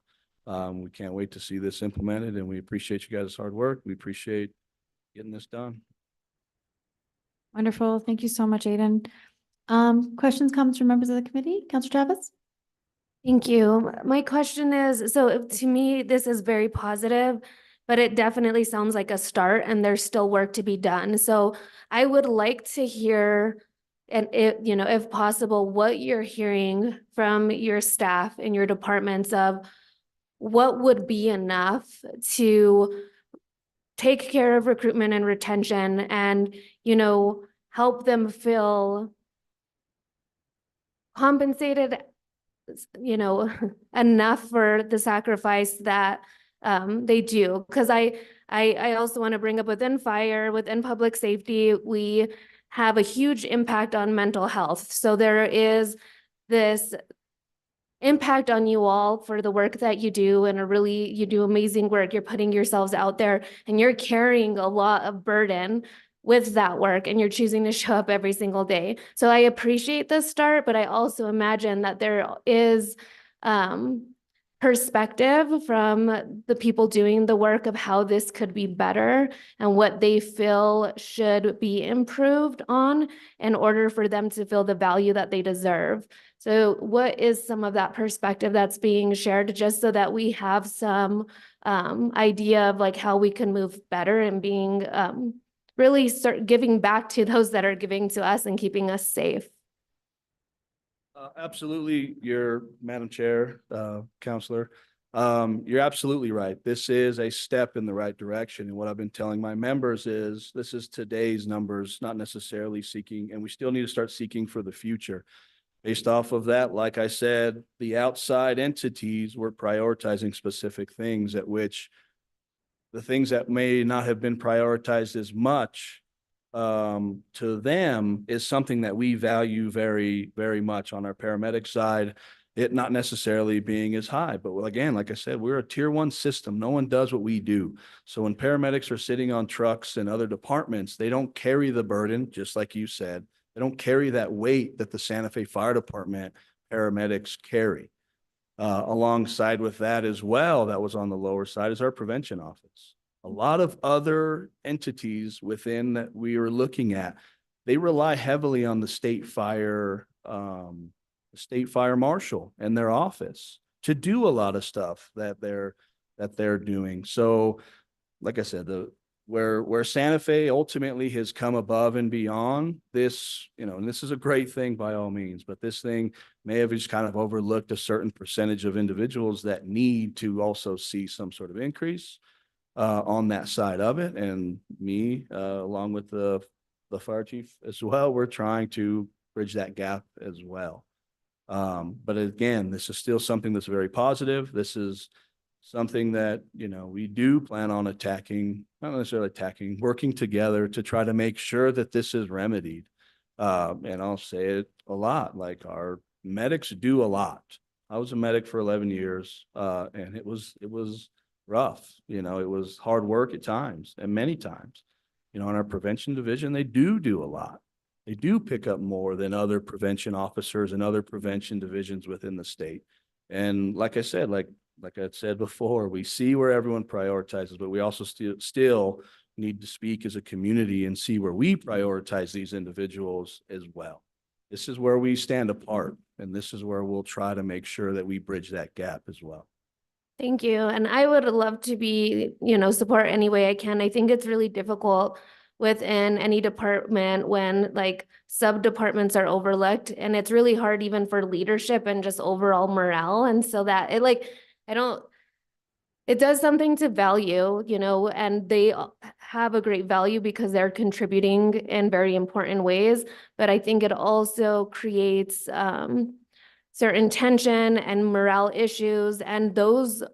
We can't wait to see this implemented, and we appreciate you guys' hard work. We appreciate getting this done. Wonderful. Thank you so much, Aiden. Questions, comments from members of the committee? Counselor Chavez? Thank you. My question is, so to me, this is very positive, but it definitely sounds like a start, and there's still work to be done. So I would like to hear, and you know, if possible, what you're hearing from your staff and your departments of what would be enough to take care of recruitment and retention, and, you know, help them feel compensated, you know, enough for the sacrifice that they do. Because I also want to bring up, within fire, within public safety, we have a huge impact on mental health. So there is this impact on you all for the work that you do and you do amazing work. You're putting yourselves out there and you're carrying a lot of burden with that work and you're choosing to show up every single day. So I appreciate the start, but I also imagine that there is perspective from the people doing the work of how this could be better and what they feel should be improved on in order for them to feel the value that they deserve. So what is some of that perspective that's being shared, just so that we have some idea of like how we can move better and being really start giving back to those that are giving to us and keeping us safe? Absolutely, Madam Chair, Counselor. You're absolutely right. This is a step in the right direction. And what I've been telling my members is this is today's numbers, not necessarily seeking, and we still need to start seeking for the future. Based off of that, like I said, the outside entities were prioritizing specific things at which the things that may not have been prioritized as much to them is something that we value very, very much on our paramedic side, it not necessarily being as high. But again, like I said, we're a tier 1 system. No one does what we do. So when paramedics are sitting on trucks and other departments, they don't carry the burden, just like you said. They don't carry that weight that the Santa Fe Fire Department paramedics carry. Alongside with that as well, that was on the lower side, is our prevention office. A lot of other entities within that we were looking at, they rely heavily on the state fire marshal and their office to do a lot of stuff that they're doing. So, like I said, where Santa Fe ultimately has come above and beyond this, and this is a great thing by all means, but this thing may have just kind of overlooked a certain percentage of individuals that need to also see some sort of increase on that side of it. And me, along with the fire chief as well, we're trying to bridge that gap as well. But again, this is still something that's very positive. This is something that, we do plan on attacking, not necessarily attacking, working together to try to make sure that this is remedied. And I'll say it a lot, like our medics do a lot. I was a medic for 11 years, and it was rough. It was hard work at times and many times. In our prevention division, they do a lot. They do pick up more than other prevention officers and other prevention divisions within the state. And like I said, like I said before, we see where everyone prioritizes, but we also still need to speak as a community and see where we prioritize these individuals as well. This is where we stand apart, and this is where we'll try to make sure that we bridge that gap as well. Thank you. And I would love to be, support any way I can. I think it's really difficult within any department when like sub-departments are overlooked, and it's really hard even for leadership and just overall morale. And so that it does something to value, and they have a great value because they're contributing in very important ways. But I think it also creates certain tension and morale issues, and those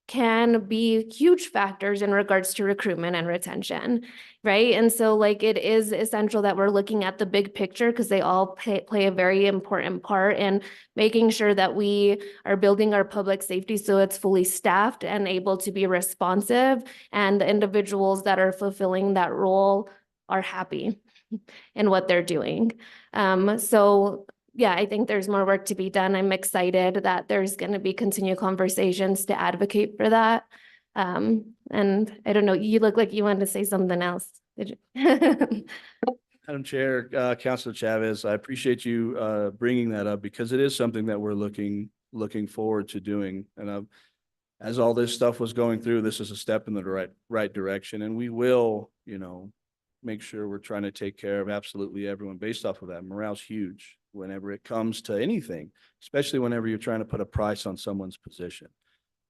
can be huge factors in regards to recruitment and retention, right? And so it is essential that we're looking at the big picture, because they all play a very important part in making sure that we are building our public safety so it's fully staffed and able to be responsive, and the individuals that are fulfilling that role are happy in what they're doing. So yeah, I think there's more work to be done. I'm excited that there's going to be continued conversations to advocate for that. And I don't know, you look like you wanted to say something else. Did you? Madam Chair, Councilor Chavez, I appreciate you bringing that up, because it is something that we're looking forward to doing. And as all this stuff was going through, this is a step in the right direction, and we will, make sure we're trying to take care of absolutely everyone based off of that. Morale's huge whenever it comes to anything, especially whenever you're trying to put a price on someone's position.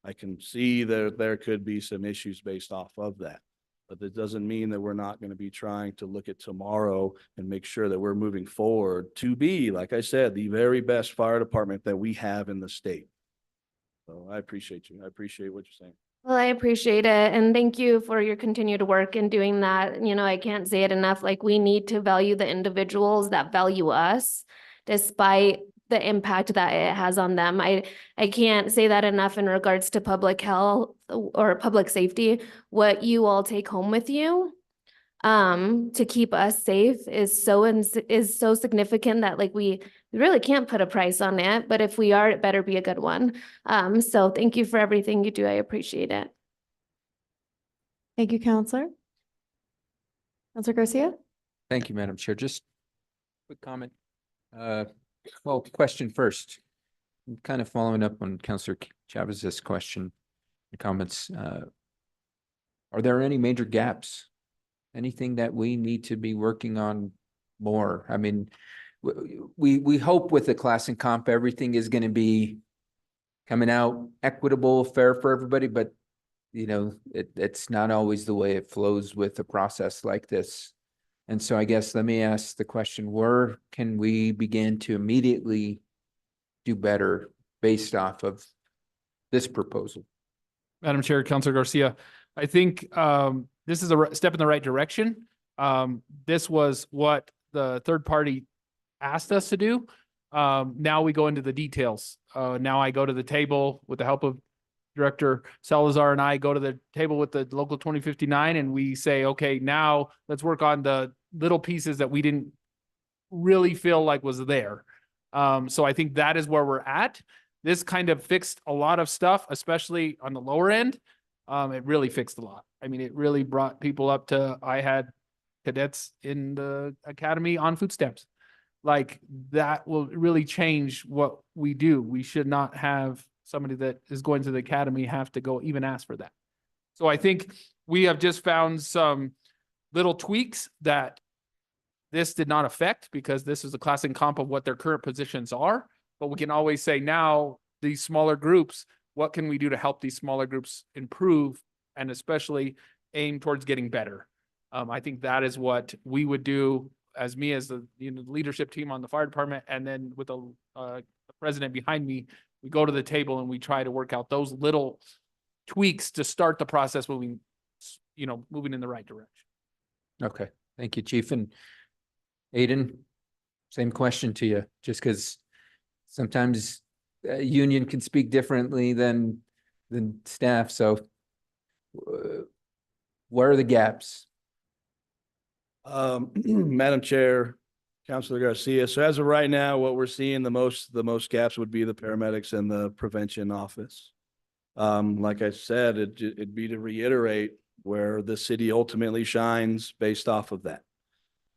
I can see that there could be some issues based off of that, but that doesn't mean that we're not going to be trying to look at tomorrow and make sure that we're moving forward to be, like I said, the very best fire department that we have in the state. So I appreciate you. I appreciate what you're saying. Well, I appreciate it. And thank you for your continued work in doing that. I can't say it enough. We need to value the individuals that value us, despite the impact that it has on them. I can't say that enough in regards to public health or public safety. What you all take home with you to keep us safe is so significant that like we really can't put a price on it, but if we are, it better be a good one. So thank you for everything you do. I appreciate it. Thank you, Counselor. Counselor Garcia? Thank you, Madam Chair. Just quick comment. Well, question first. I'm kind of following up on Counselor Chavez's question and comments. Are there any major gaps? Anything that we need to be working on more? I mean, we hope with the class and comp, everything is going to be coming out equitable, fair for everybody, but you know, it's not always the way it flows with a process like this. And so I guess let me ask the question, where can we begin to immediately do better based off of this proposal? Madam Chair, Councilor Garcia, I think this is a step in the right direction. This was what the third party asked us to do. Now we go into the details. Now I go to the table with the help of Director Salazar, and I go to the table with the local 2059 and we say, okay, now let's work on the little pieces that we didn't really feel like was there. So I think that is where we're at. This kind of fixed a lot of stuff, especially on the lower end. It really fixed a lot. I mean, it really brought people up to, I had cadets in the academy on food stamps. Like that will really change what we do. We should not have somebody that is going to the academy have to go even ask for that. So I think we have just found some little tweaks that this did not affect because this is a class and comp of what their current positions are. But we can always say now these smaller groups, what can we do to help these smaller groups improve and especially aim towards getting better? I think that is what we would do as me as the leadership team on the fire department, and then with the president behind me, we go to the table and we try to work out those little tweaks to start the process moving in the right direction. Okay, thank you, Chief. And Aiden, same question to you, just because sometimes a union can speak differently than staff. So where are the gaps? Madam Chair, Councilor Garcia. So as of right now, what we're seeing the most gaps would be the paramedics and the prevention office. Like I said, it'd be to reiterate where the city ultimately shines based off of that.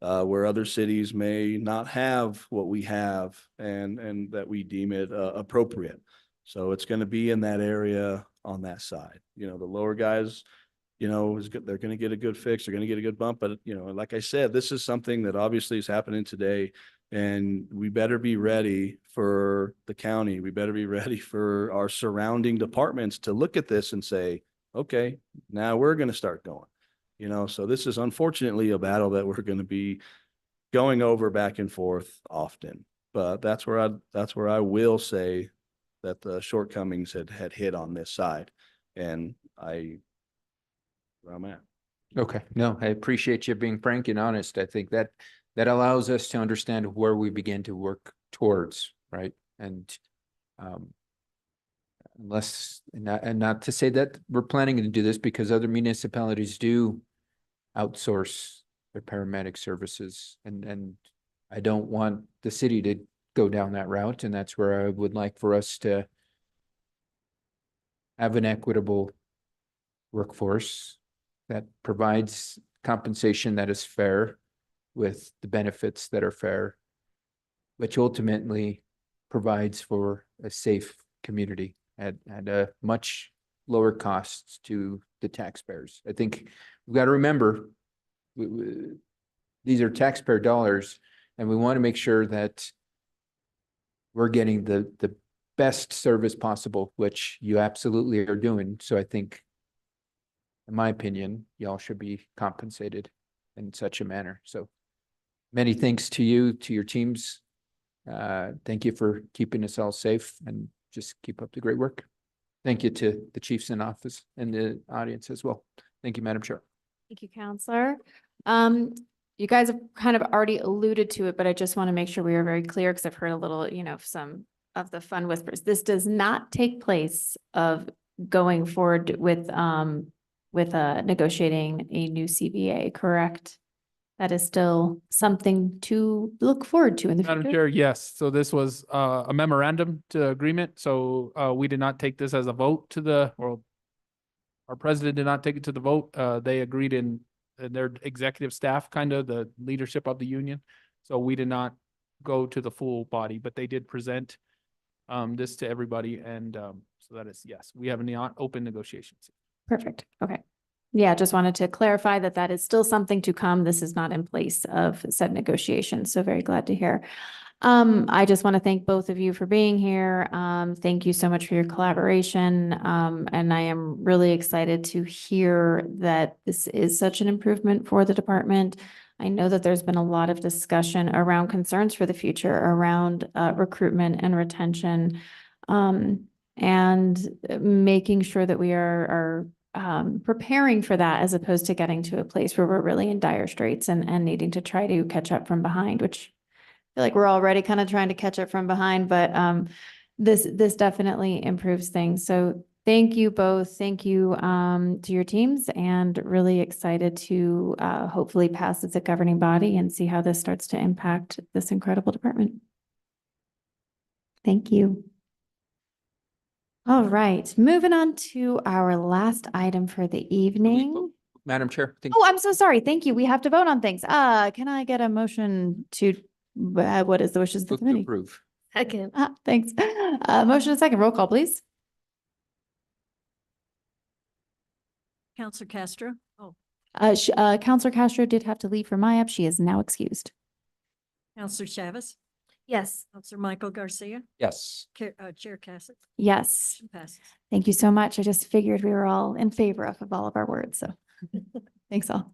Where other cities may not have what we have and that we deem it appropriate. So it's going to be in that area on that side. The lower guys, they're going to get a good fix. They're going to get a good bump. But, like I said, this is something that obviously is happening today, and we better be ready for the county. We better be ready for our surrounding departments to look at this and say, okay, now we're going to start going. So this is unfortunately a battle that we're going to be going over back and forth often. But that's where I will say that the shortcomings had hit on this side, and where I'm at. Okay, no, I appreciate you being frank and honest. I think that allows us to understand where we begin to work towards, right? And not to say that we're planning to do this, because other municipalities do outsource their paramedic services, and I don't want the city to go down that route, and that's where I would like for us to have an equitable workforce that provides compensation that is fair with the benefits that are fair, which ultimately provides for a safe community at a much lower cost to the taxpayers. I think we've got to remember these are taxpayer dollars, and we want to make sure that we're getting the best service possible, which you absolutely are doing. So I think, in my opinion, y'all should be compensated in such a manner. So many thanks to you, to your teams. Thank you for keeping us all safe, and just keep up the great work. Thank you to the chiefs in office and the audience as well. Thank you, Madam Chair. Thank you, Counselor. you guys have kind of already alluded to it, but I just want to make sure we are very clear because I've heard a little, some of the fun whispers. This does not take place of going forward with negotiating a new CBA, correct? That is still something to look forward to in the Madam future. Chair, yes. So this was a memorandum to agreement. So we did not take this as a vote or our president did not take it to the vote. They agreed in their executive staff, kind of the leadership of the union. So we did not go to the full body, but they did present this to everybody. And so that is, yes, we have not open negotiations. Perfect. Okay. Yeah, just wanted to clarify that that is still something to come. This is not in place of said negotiations. So very glad to hear. I just want to thank both of you for being here. Thank you so much for your collaboration. And I am really excited to hear that this is such an improvement for the department. I know that there's been a lot of discussion around concerns for the future around recruitment and retention, and making sure that we are preparing for that as opposed to getting to a place where we're really in dire straits and needing to try to catch up from behind, which I feel like we're already kind of trying to catch up from behind, but this definitely improves things. So thank you both. Thank you to your teams, and really excited to hopefully pass as a governing body and see how this starts to impact this incredible department. Thank you. All right, moving on to our last item for the evening. Madam Chair, I think Oh, I'm so sorry. Thank you. We have to vote on things. Can I get a motion to, what is the wishes of the move to committee? approve. Second. Thanks. Motion and second. Roll call, please. Counselor Castro? Oh, Counselor Castro did have to leave for MIAB. She is now excused. Counselor Chavez? Yes. Counselor Michael Garcia? Yes. Chair Cassett? Yes. Motion passes. Thank you so much. I just figured we were all in favor of all of our words, so thanks all.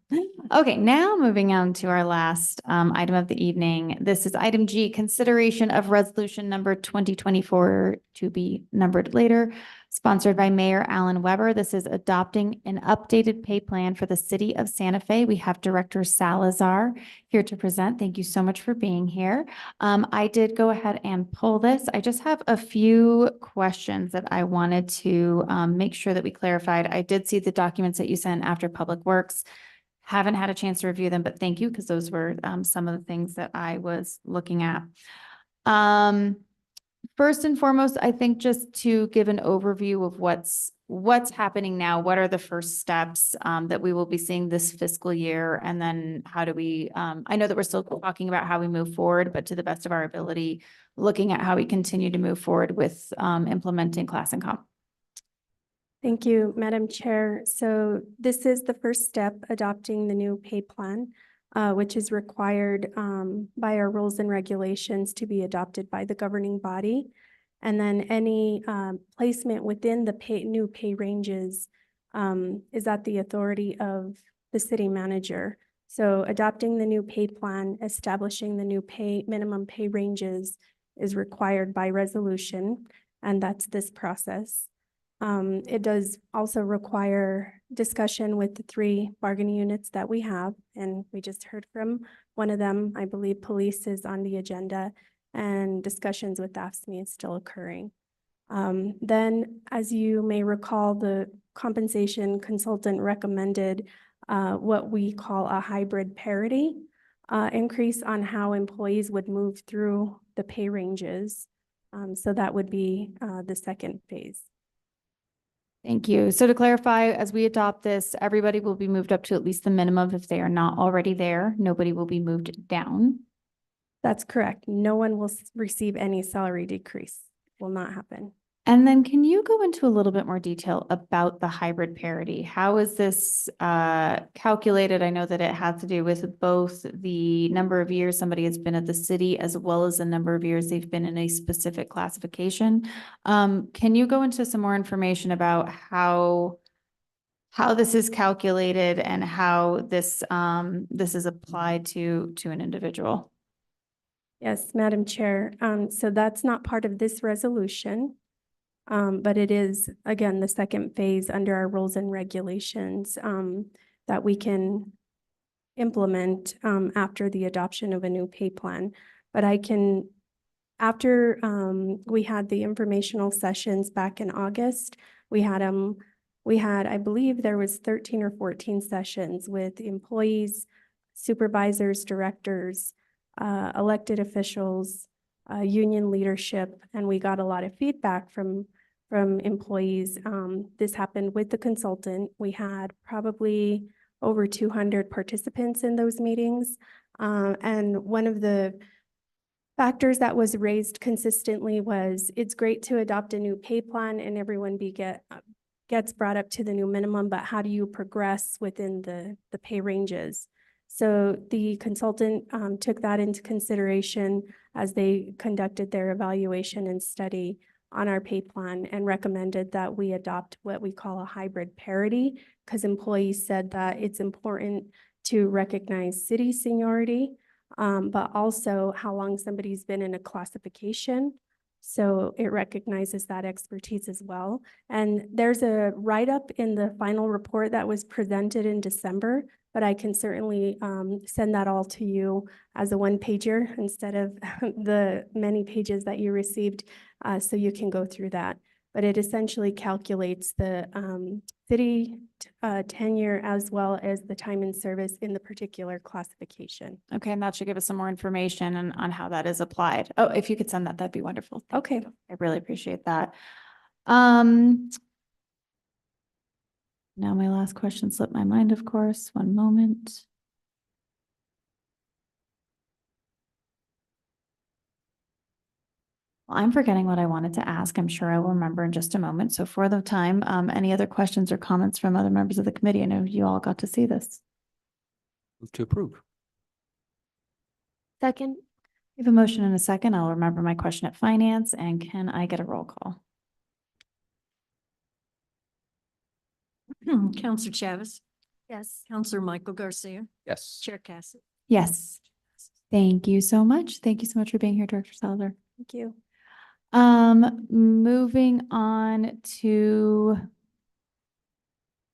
Okay, now moving on to our last item of the evening. This is item G, consideration of resolution number 2024 to be numbered later, sponsored by Mayor Alan Weber. This is adopting an updated pay plan for the city of Santa Fe. We have Director Salazar here to present. Thank you so much for being here. I did go ahead and pull this. I just have a few questions that I wanted to make sure that we clarified. I did see the documents that you sent after Public Works. Haven't had a chance to review them, but thank you, because those were some of the things that I was looking at. First and foremost, I think just to give an overview of what's happening now, what are the first steps that we will be seeing this fiscal year, and then how do we, I know that we're still talking about how we move forward, but to the best of our ability, looking at how we continue to move forward with implementing class and comp. Thank you, Madam Chair. So this is the first step, adopting the new pay plan, which is required by our rules and regulations to be adopted by the governing body. And then any placement within the new pay ranges is at the authority of the city manager. So adopting the new pay plan, establishing the new minimum pay ranges is required by resolution, and that's this process. It does also require discussion with the 3 bargaining units that we have, and we just heard from one of them. I believe police is on the agenda, and discussions with AFSCME is still occurring. Then, as you may recall, the compensation consultant recommended what we call a hybrid parity increase on how employees would move through the pay ranges. So that would be the second phase. Thank you. So to clarify, as we adopt this, everybody will be moved up to at least the minimum if they are not already there. Nobody will be moved down. That's correct. No one will receive any salary decrease. Will not happen. And then can you go into a little bit more detail about the hybrid parity? How is this calculated? I know that it has to do with both the number of years somebody has been at the city as well as the number of years they've been in a specific classification. Can you go into some more information about how this is calculated and how this is applied to an individual? Yes, Madam Chair. So that's not part of this resolution. But it is, again, the second phase under our rules and regulations that we can implement after the adoption of a new pay plan. But I can, after we had the informational sessions back in August, we had, I believe there was 13 or 14 sessions with employees, supervisors, directors, elected officials, union leadership, and we got a lot of feedback from employees. This happened with the consultant. We had probably over 200 participants in those meetings. And one of the factors that was raised consistently was it's great to adopt a new pay plan and everyone gets brought up to the new minimum, but how do you progress within the pay ranges? So the consultant took that into consideration as they conducted their evaluation and study on our pay plan and recommended that we adopt what we call a hybrid parity, because employees said that it's important to recognize city seniority, but also how long somebody's been in a classification. So it recognizes that expertise as well. And there's a write-up in the final report that was presented in December, but I can certainly send that all to you as a one-pager instead of the many pages that you received, so you can go through that. But it essentially calculates the city tenure as well as the time in service in the particular classification. Okay, and that should give us some more information on how that is applied. Oh, if you could send that, that'd be wonderful. Thank Okay. you. I really appreciate that. Now my last question slipped my mind, of course. One moment. Well, I'm forgetting what I wanted to ask. I'm sure I will remember in just a moment. So for the time, any other questions or comments from other members of the committee? I know you all got to see this. Move to approve. Second. We have a motion and a second. I'll remember my question at finance, and can I get a roll call? Counselor Chavez, Yes. Counselor Michael Garcia, Yes. Chair Cassidy. Yes. Thank you so much. Thank you so much for being here, Director Salazar. Thank you. Moving on to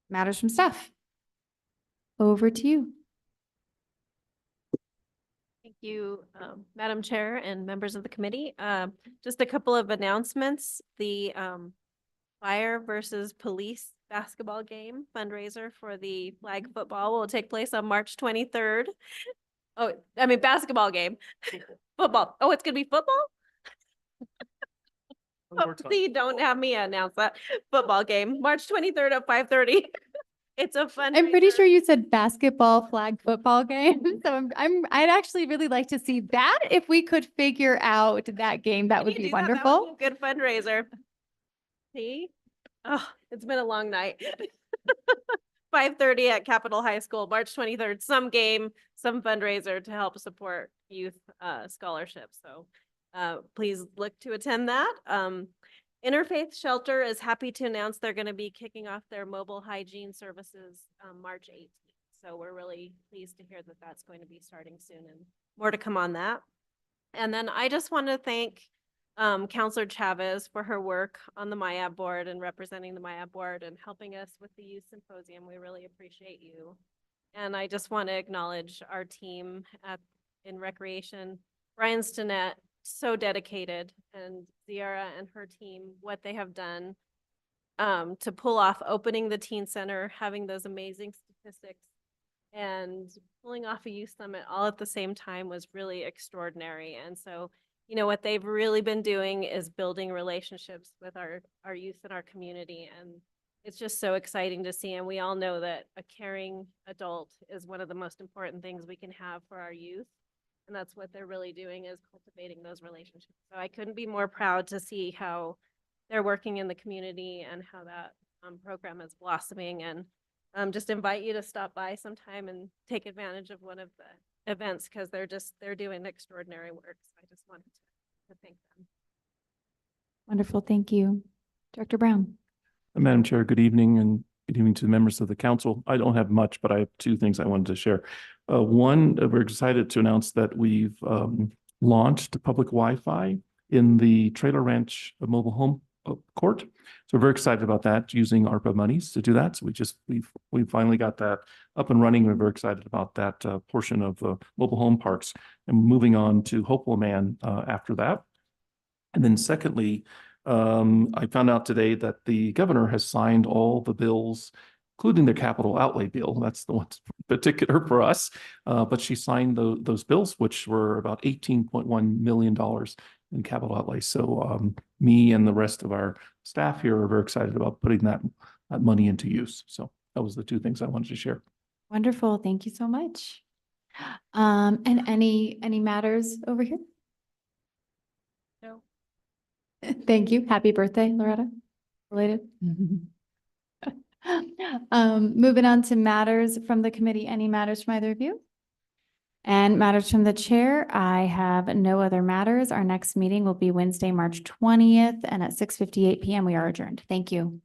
matters from staff. Over to you. Thank you, Madam Chair and members of the committee. Just a couple of announcements. The Fire versus Police basketball game fundraiser for the flag football will take place on March 23rd. Oh, I mean basketball game. Football. Oh, it's gonna be football? Please don't have me announce that. Football game, March 23rd at 5:30. It's a fun. I'm pretty sure you said basketball flag football game. So I'd actually really like to see that. If we could figure out that game, that would be wonderful. That would be a good fundraiser. See? Oh, it's been a long night. 5:30 at Capitol High School, March 23rd, some game, some fundraiser to help support youth scholarships. So please look to attend that. Interfaith Shelter is happy to announce they're going to be kicking off their mobile hygiene services March 18th. So we're really pleased to hear that that's going to be starting soon, and more to come on that. And then I just want to thank Counselor Chavez for her work on the MIAB board and representing the MIAB board and helping us with the youth symposium. We really appreciate you. And I just want to acknowledge our team in recreation. Brian Stinnett, so dedicated, and Ziara and her team, what they have done to pull off opening the teen center, having those amazing statistics, and pulling off a youth summit all at the same time was really extraordinary. And so, you know, what they've really been doing is building relationships with our youth in our community. And it's just so exciting to see. And we all know that a caring adult is one of the most important things we can have for our youth. And that's what they're really doing, is cultivating those relationships. So I couldn't be more proud to see how they're working in the community and how that program is blossoming. And just invite you to stop by sometime and take advantage of one of the events, because they're doing extraordinary work. So I just wanted to thank them. Wonderful. Thank you. Director Brown. Madam Chair, good evening, and good evening to the members of the council. I don't have much, but I have two things I wanted to share. One, we're excited to announce that we've launched public Wi-Fi in the Trailer Ranch mobile home court. So we're very excited about that, using ARPA monies to do that. So we finally got that up and running. We're very excited about that portion of the mobile home parks, and moving on to Hopewell Man after that. And then secondly, I found out today that the governor has signed all the bills, including the capital outlay bill. That's the one particular for us. But she signed those bills, which were about $18.1 million in capital outlay. So me and the rest of our staff here are very excited about putting that money into use. So that was the two things I wanted to share. Wonderful. Thank you so much. And any matters over here? No. Thank you. Happy birthday, Loretta. Related. Moving on to matters from the committee. Any matters from either of you? And matters from the chair, I have no other matters. Our next meeting will be Wednesday, March 20th, and at 6:58 PM we are adjourned. Thank you.